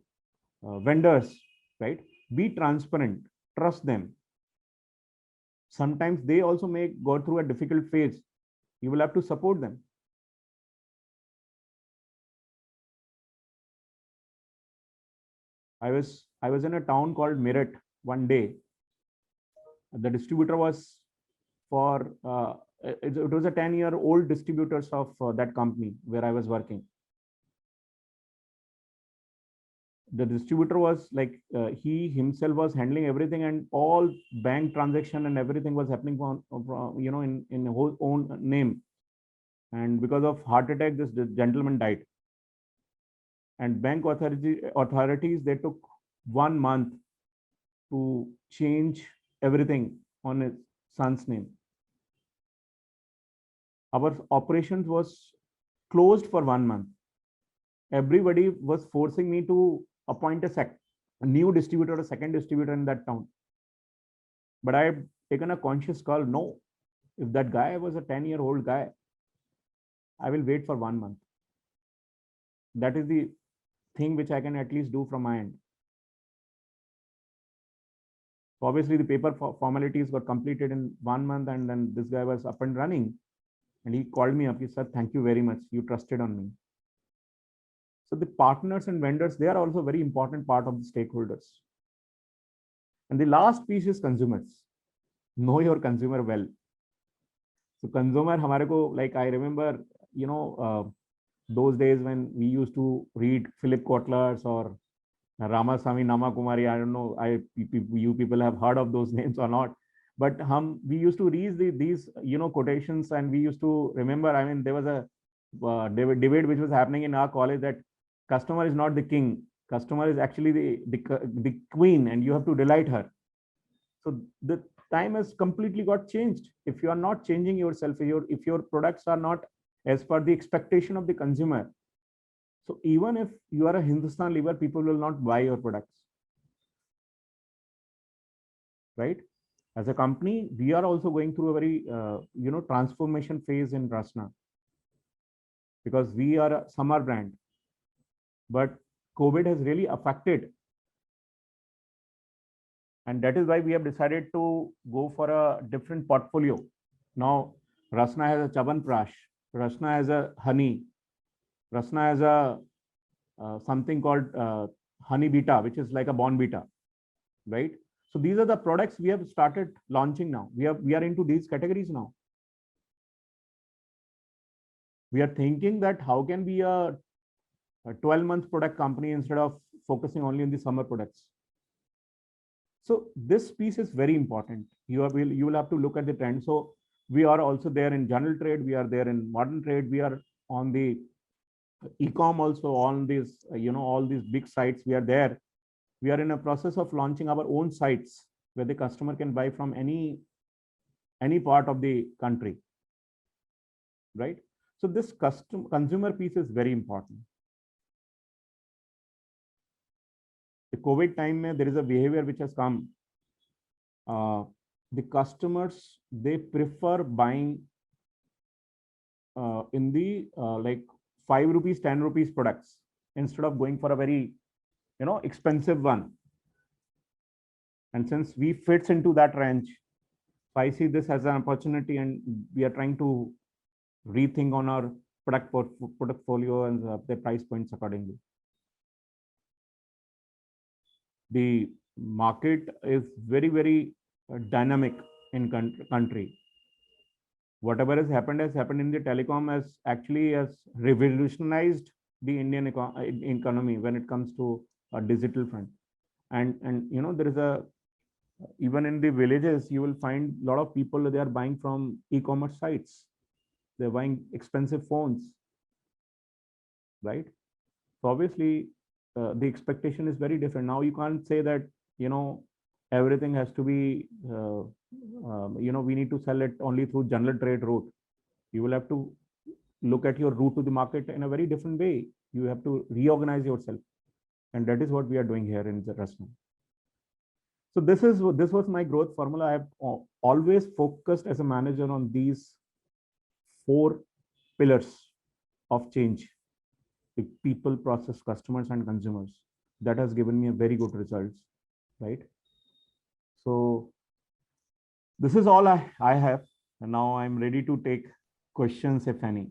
Speaker 2: vendors, right? Be transparent, trust them. Sometimes they also may go through a difficult phase. You will have to support them. I was in a town called Meerut one day. The distributor was for it was a 10-year-old distributors of that company where I was working. The distributor was like he himself was handling everything, and all bank transaction and everything was happening on in his own name. And because of heart attack, this gentleman died. And bank authorities, they took 1 month to change everything on his son's name. Our operations was closed for 1 month. Everybody was forcing me to appoint a new distributor, a second distributor in that town. But I have taken a conscious call. No, if that guy was a 10-year-old guy, I will wait for 1 month. That is the thing which I can at least do from my end. So obviously the paper formalities were completed in 1 month, and then this guy was up and running. And he called me up. He said, "Thank you very much. You trusted on me." So the partners and vendors, they are also a very important part of the stakeholders. And the last piece is consumers. Know your consumer well. So consumer, hamare ko, like I remember, those days when we used to read Philip Kotler's or Ramasamy Namakumari. I don't know, you people have heard of those names or not, but we used to read these quotations, and we used to remember. I mean, there was a debate which was happening in our college that customer is not the king, customer is actually the queen, and you have to delight her. So the time has completely got changed. If you are not changing yourself, if your products are not as per the expectation of the consumer, so even if you are a Hindustan Lever, people will not buy your products, right? As a company, we are also going through a very transformation phase in Rasna, because we are a summer brand, but COVID has really affected, and that is why we have decided to go for a different portfolio. Now Rasna has a Chawanprash, Rasna has a honey, Rasna has a something called honey beta, which is like a Bonvita, right? So these are the products we have started launching now. We are into these categories now. We are thinking that how can be a 12-month product company instead of focusing only on the summer products. So this piece is very important. You will have to look at the trend. So we are also there in general trade. We are there in modern trade. We are on the e-com also, on these all these big sites. We are there. We are in a process of launching our own sites where the customer can buy from any part of the country, right? So this consumer piece is very important. The COVID time, there is a behavior which has come. The customers, they prefer buying in the like 5 rupees, 10 rupees products instead of going for a very expensive one. And since we fits into that range, I see this as an opportunity, and we are trying to rethink on our product portfolio and the price points accordingly. The market is very, very dynamic in country. Whatever has happened in the telecom has revolutionized the Indian economy when it comes to a digital front. And there is even in the villages, you will find a lot of people, they are buying from e-commerce sites. They're buying expensive phones, right? So obviously the expectation is very different. Now you can't say that everything has to be we need to sell it only through general trade route. You will have to look at your route to the market in a very different way. You have to reorganize yourself, and that is what we are doing here in the Rasna. So this was my growth formula. I have always focused as a manager on these 4 pillars of change: the people, process, customers, and consumers. That has given me a very good results, right? So this is all I have, and now I'm ready to take questions, if any.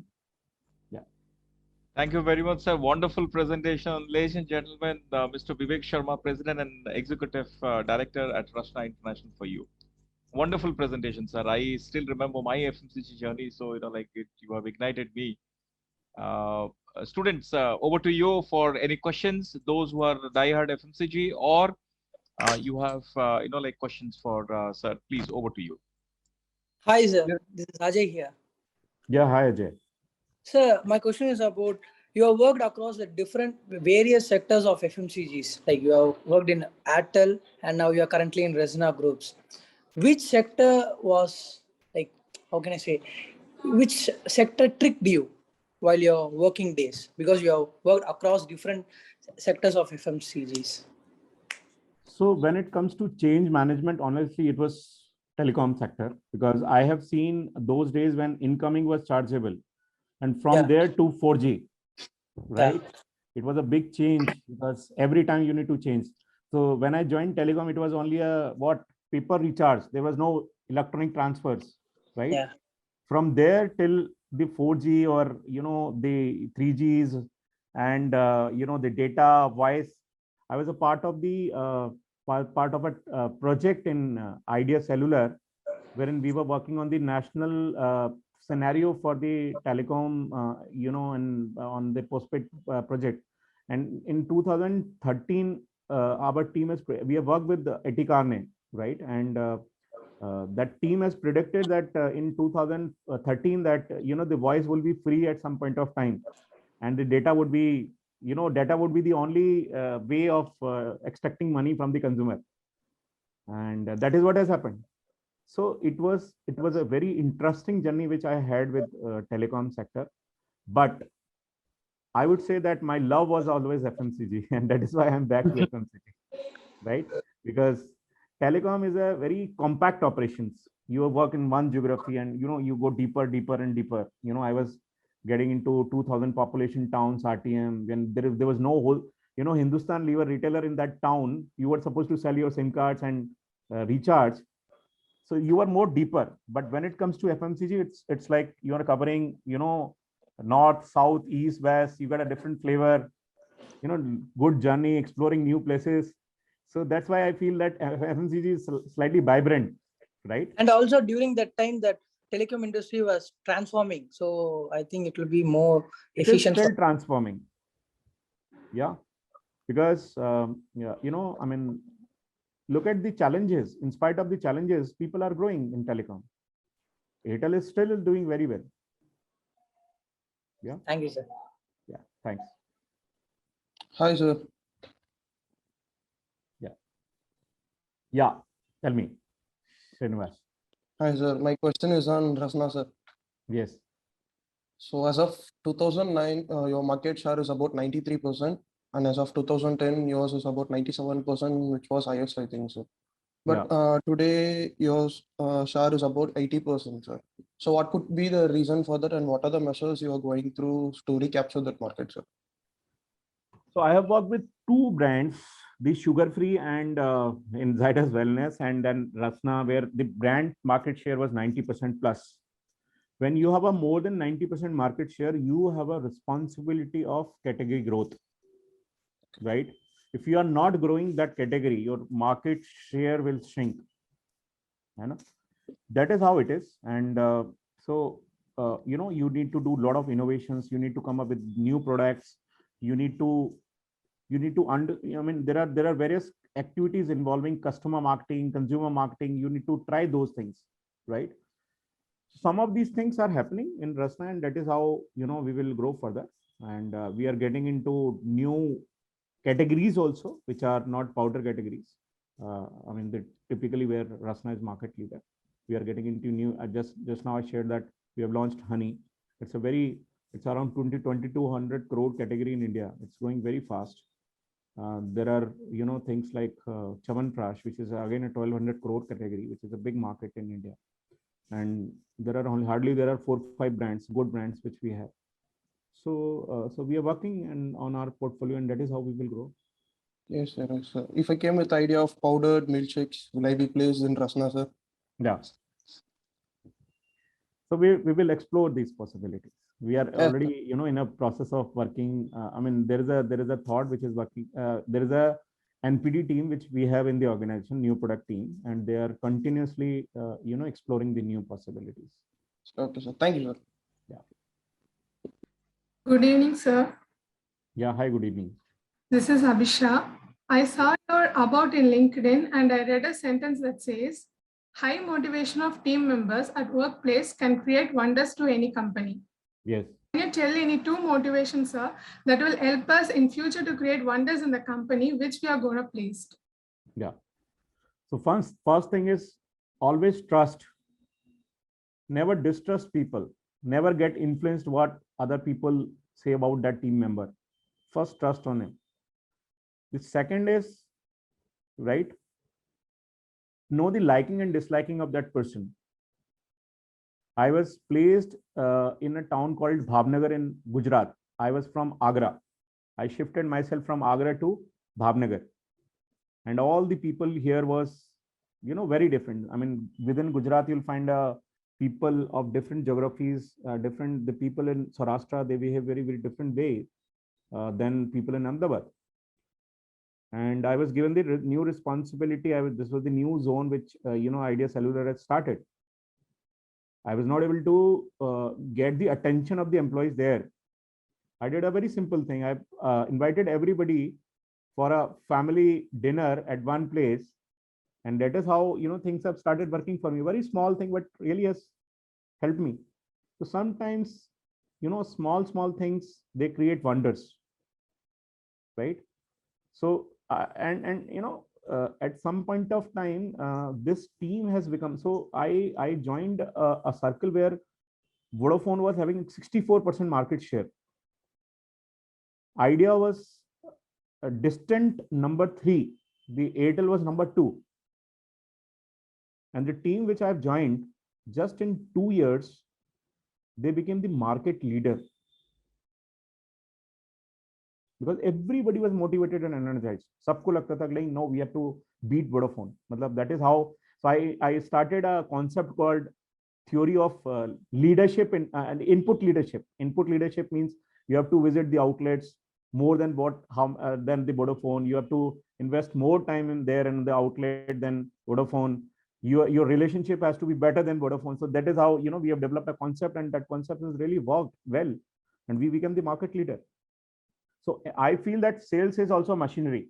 Speaker 1: Thank you very much, sir. Wonderful presentation. Ladies and gentlemen, Mr. Vivek Sharma, President and Executive Director at Rasna International for you. Wonderful presentation, sir. I still remember my FMCG journey. So, you have ignited me. Students, over to you for any questions, those who are diehard FMCG, or you have, questions for sir. Please, over to you.
Speaker 3: Hi, sir. This is Ajay here.
Speaker 2: Yeah, hi Ajay.
Speaker 3: Sir, my question is about you have worked across the different various sectors of FMCGs. Like you have worked in Airtel and now you are currently in Resina Groups. Which sector was like, how can I say, which sector tricked you while your working days? Because you have worked across different sectors of FMCGs.
Speaker 2: So when it comes to change management, honestly, it was telecom sector, because I have seen those days when incoming was chargeable, and from there to 4G, right? It was a big change because every time you need to change. So when I joined telecom, it was only a paper recharge. There was no electronic transfers, right?
Speaker 3: Yeah.
Speaker 2: From there till the 4G or the 3Gs and the data voice, I was a part of the part of a project in Idea Cellular, wherein we were working on the national scenario for the telecom, and on the postpaid project. And in 2013, our team we have worked with Etikarne, right? And that team has predicted that in 2013 that the voice will be free at some point of time, and the data would be the only way of extracting money from the consumer, and that is what has happened. So it was a very interesting journey which I had with telecom sector, but I would say that my love was always FMCG, and that is why I'm back to FMCG, right? Because telecom is a very compact operations. You work in one geography, and you go deeper and deeper. I was getting into 2000 population towns RTM when there was no whole, Hindustan Lever retailer in that town. You were supposed to sell your SIM cards and recharge. So you are more deeper. But when it comes to FMCG, it's like you are covering, north, south, east, west. You got a different flavor, good journey, exploring new places. So that's why I feel that FMCG is slightly vibrant, right?
Speaker 3: And also during that time that telecom industry was transforming. So I think it will be more efficient.
Speaker 2: It is still transforming. Yeah. Because, I mean, look at the challenges. In spite of the challenges, people are growing in telecom. Airtel is still doing very well. Yeah.
Speaker 3: Thank you, sir.
Speaker 2: Yeah. Thanks.
Speaker 4: Hi, sir.
Speaker 2: Yeah. Tell me, Srinivas.
Speaker 4: Hi, sir. My question is on Rasna, sir.
Speaker 2: Yes.
Speaker 4: So as of 2009, your market share is about 93%. And as of 2010, yours is about 97%, which was highest, I think, sir. But today, your share is about 80%, sir. So what could be the reason for that, and what are the measures you are going through to recapture that market, sir?
Speaker 2: So I have worked with two brands, the Sugar Free and in Zydus Wellness, and then Rasna, where the brand market share was 90% plus. When you have a more than 90% market share, you have a responsibility of category growth, right? If you are not growing that category, your market share will shrink. That is how it is. And you need to do a lot of innovations. You need to come up with new products. You need to there are various activities involving customer marketing, consumer marketing. You need to try those things, right? Some of these things are happening in Rasna, and that is how we will grow further. And we are getting into new categories also, which are not powder categories. Typically where Rasna is market leader. We are getting into new. Just now I shared that we have launched honey. It's around 2,200 crore category in India. It's growing very fast. There are things like Chyawanprash, which is again a 1,200 crore category, which is a big market in India. And there are 4-5 brands, good brands, which we have. So we are working on our portfolio, and that is how we will grow.
Speaker 4: Yes, sir. Yes, sir. If I came with the idea of powdered milkshakes, will I be placed in Rasna, sir?
Speaker 2: Yeah. So we will explore these possibilities. We are already, you know, in a process of working. I mean, there is a thought which is working. There is a NPD team which we have in the organization, new product team, and they are continuously, you know, exploring the new possibilities.
Speaker 4: Okay, sir. Thank you, sir.
Speaker 2: Yeah.
Speaker 5: Good evening, sir.
Speaker 2: Yeah. Hi. Good evening.
Speaker 5: This is Abhisha. I saw your about in LinkedIn and I read a sentence that says, high motivation of team members at workplace can create wonders to any company.
Speaker 2: Yes.
Speaker 5: Can you tell any 2 motivations, sir, that will help us in future to create wonders in the company which we are going to place?
Speaker 2: Yeah. So first thing is always trust. Never distrust people. Never get influenced what other people say about that team member. First, trust on him. The second is, right, know the liking and disliking of that person. I was placed in a town called Bhavnagar in Gujarat. I was from Agra. I shifted myself from Agra to Bhavnagar. And all the people here was, you know, very different. I mean, within Gujarat, you'll find people of different geographies, the people in Saurashtra, they behave very, very different way than people in Ahmedabad. And I was given the new responsibility. This was the new zone which, you know, Idea Cellular had started. I was not able to get the attention of the employees there. I did a very simple thing. I invited everybody for a family dinner at one place. And that is how, you know, things have started working for me. Very small thing, but really has helped me. So sometimes, you know, small things, they create wonders, right? So, and you know, at some point of time, this team has become, so I joined a circle where Vodafone was having 64% market share. Idea was a distant number 3. The Airtel was number 2. And the team which I've joined, just in 2 years, they became the market leader. Because everybody was motivated and energized. Sabko lagta tha like, no, we have to beat Vodafone. Matlab, that is how. So I started a concept called theory of leadership and input leadership. Input leadership means you have to visit the outlets more than than the Vodafone. You have to invest more time in there and the outlet than Vodafone. Your relationship has to be better than Vodafone. So that is how, you know, we have developed a concept, and that concept has really worked well, and we became the market leader. So I feel that sales is also a machinery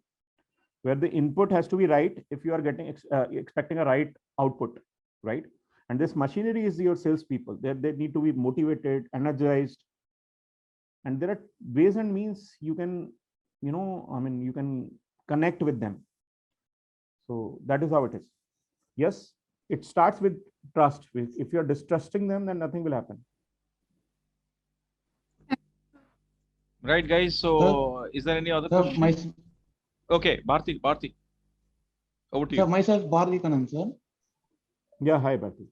Speaker 2: where the input has to be right if you are getting expecting a right output, right? And this machinery is your salespeople. They need to be motivated, energized, and there are ways and means you can, you know, I mean, you can connect with them. So that is how it is. Yes, it starts with trust. If you're distrusting them, then nothing will happen.
Speaker 1: Right, guys. So, is there any other question? Okay, Bharti, over to you.
Speaker 6: Sir, myself, Bharti Kanan, sir.
Speaker 2: Yeah, hi, Bharti.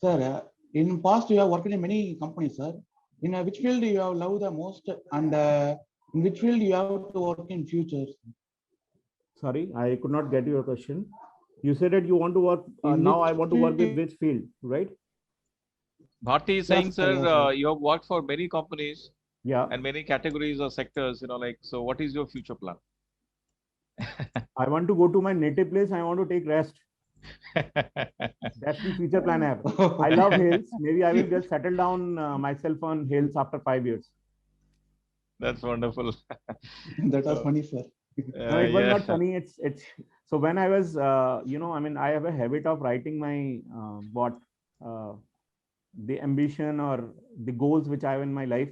Speaker 6: Sir, in past you have worked in many companies, sir. In which field you have loved the most, and in which field you have to work in future?
Speaker 2: Sorry, I could not get your question. You said that you want to work, now I want to work with which field, right?
Speaker 1: Bharti is saying,
Speaker 6: Yes,
Speaker 1: sir,
Speaker 6: yes, sir.
Speaker 1: you have worked for many companies
Speaker 2: Yeah,
Speaker 1: and many categories or sectors, you know, like, so what is your future plan?
Speaker 2: I want to go to my native place. I want to take rest. That's the future plan I have. I love hills. Maybe I will just settle down myself on hills after 5 years.
Speaker 1: That's wonderful.
Speaker 6: That was funny, sir.
Speaker 2: No, it was
Speaker 1: Yeah.
Speaker 2: not funny. It's so when I was, you know, I mean, I have a habit of writing my the ambition or the goals which I have in my life.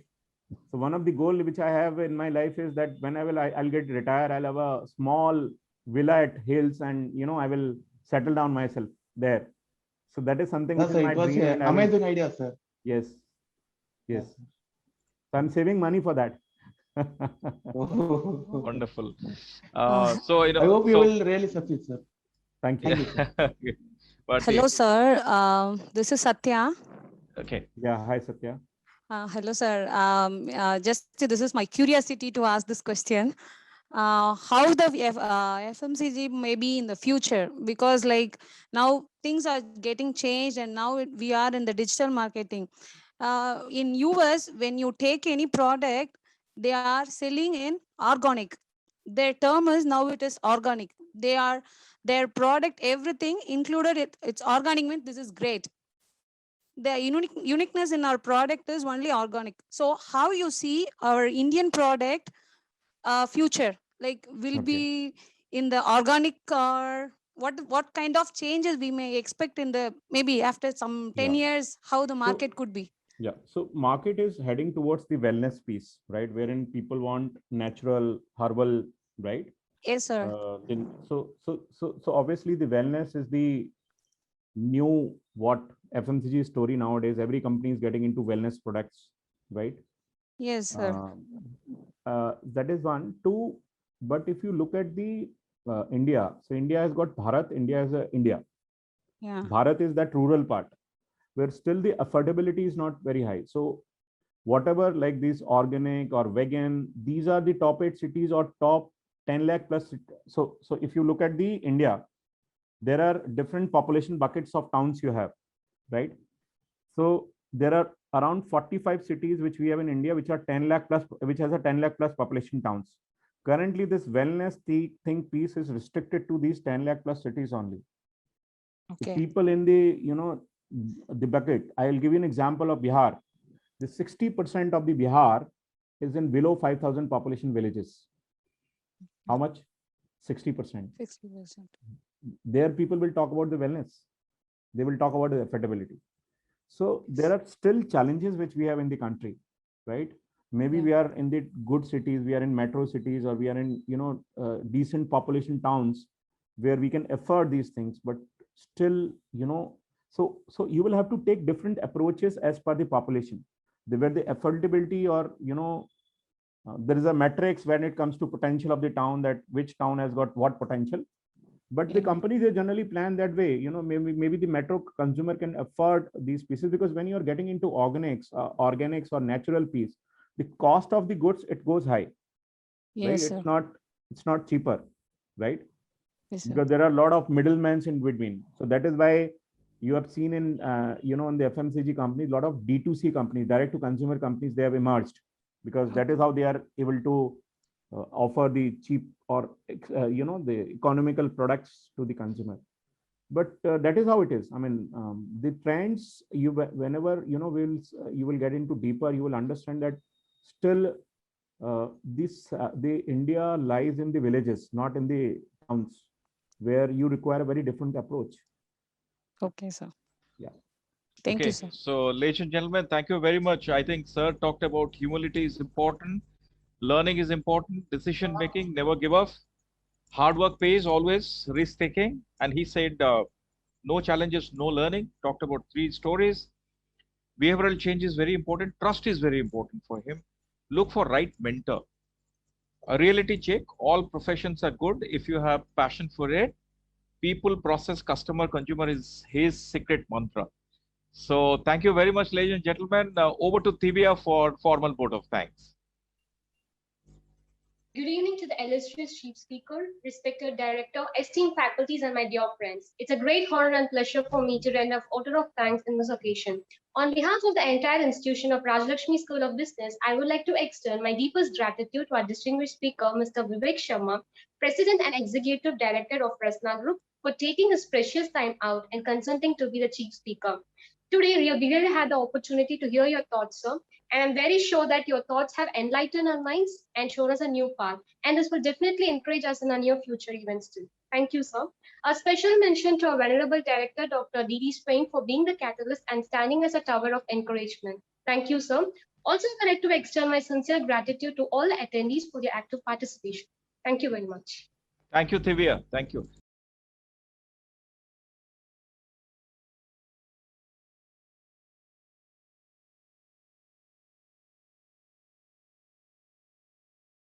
Speaker 2: So one of the goals which I have in my life is that whenever I'll get retired, I'll have a small villa at hills, and you know, I will settle down myself there. So that is something which
Speaker 6: That's
Speaker 2: is
Speaker 6: it
Speaker 2: my
Speaker 6: was
Speaker 2: dream.
Speaker 6: an
Speaker 2: And I will,
Speaker 6: amazing idea, sir.
Speaker 2: yes, yes. So I'm saving money for that.
Speaker 1: Wonderful. So, you know,
Speaker 6: I hope you
Speaker 1: so,
Speaker 6: will really succeed, sir.
Speaker 2: Thank you.
Speaker 1: Okay. Bharti.
Speaker 7: Hello, sir. This is Satya.
Speaker 1: Okay.
Speaker 2: Yeah, hi Satya.
Speaker 7: Hello, sir. Just this is my curiosity to ask this question. how the FMCG may be in the future, because like now things are getting changed and now we are in the digital marketing. In US, when you take any product, they are selling in organic. Their term is now it is organic. Their product, everything included it's organic means this is great. The uniqueness in our product is only organic. So how you see our Indian product future, like will be in the organic, or what kind of changes we may expect in the maybe after some 10 years, how the market could be?
Speaker 2: Yeah, so market is heading towards the wellness piece, right? Wherein people want natural, herbal, right?
Speaker 7: Yes, sir.
Speaker 2: So obviously the wellness is the new what FMCG story nowadays. Every company is getting into wellness products, right?
Speaker 7: Yes, sir.
Speaker 2: That is one. Two, but if you look at the India, so India has got Bharat, India is India.
Speaker 7: Yeah.
Speaker 2: Bharat is that rural part where still the affordability is not very high. So whatever like these organic or vegan, these are the top 8 cities or top 10 lakh plus. So if you look at the India, there are different population buckets of towns you have, right? So there are around 45 cities which we have in India, which are 10 lakh plus, which has a 10 lakh plus population towns. Currently, this wellness thing piece is restricted to these 10 lakh plus cities only.
Speaker 7: Okay.
Speaker 2: The people in the, the bucket, I'll give you an example of Bihar. The 60% of the Bihar is in below 5,000 population villages. How much? 60%.
Speaker 7: 60%.
Speaker 2: There people will talk about the wellness. They will talk about the affordability. So there are still challenges which we have in the country, right? Maybe we are in the good cities, we are in metro cities, or we are in, decent population towns where we can afford these things, but still, so you will have to take different approaches as per the population. Where the affordability or, there is a matrix when it comes to potential of the town, that which town has got what potential. But the companies, they generally plan that way. Maybe the metro consumer can afford these pieces, because when you are getting into organics or natural piece, the cost of the goods, it goes high.
Speaker 7: Yes,
Speaker 2: right?
Speaker 7: sir.
Speaker 2: It's not cheaper, right?
Speaker 7: Yes, sir.
Speaker 2: Because there are a lot of middlemen in between. So that is why you have seen in in the FMCG companies, a lot of D2C companies, direct to consumer companies, they have emerged, because that is how they are able to offer the cheap or the economical products to the consumer. But that is how it is. I mean, the trends, whenever you will get into deeper, you will understand that still the India lies in the villages, not in the towns, where you require a very different approach.
Speaker 7: Okay, sir.
Speaker 2: Yeah.
Speaker 7: Thank you, sir.
Speaker 1: So, ladies and gentlemen, thank you very much. I think sir talked about humility is important, learning is important, decision making, never give up, hard work pays always, risk taking, and he said no challenges, no learning. Talked about 3 stories. Behavioral change is very important. Trust is very important for him. Look for right mentor. A reality check. All professions are good if you have passion for it. People, process, customer, consumer is his secret mantra. So thank you very much, ladies and gentlemen. Over to Thivia for formal vote of thanks.
Speaker 8: Good evening to the illustrious chief speaker, respected director, esteemed faculties, and my dear friends. It's a great honor and pleasure for me to render a vote of thanks in this occasion. On behalf of the entire institution of Rajalakshmi School of Business, I would like to extend my deepest gratitude to our distinguished speaker, Mr. Vivek Sharma, President and Executive Director of Rasna Group, for taking his precious time out and consenting to be the chief speaker. Today, we really had the opportunity to hear your thoughts, sir, and I'm very sure that your thoughts have enlightened our minds and shown us a new path. And this will definitely encourage us in our near future events too. Thank you, sir. A special mention to our venerable director, Dr. D.D. Swain, for being the catalyst and standing as a tower of encouragement. Thank you, sir. Also, I'd like to extend my sincere gratitude to all the attendees for their active participation. Thank you very much.
Speaker 1: Thank you, Thivia. Thank you.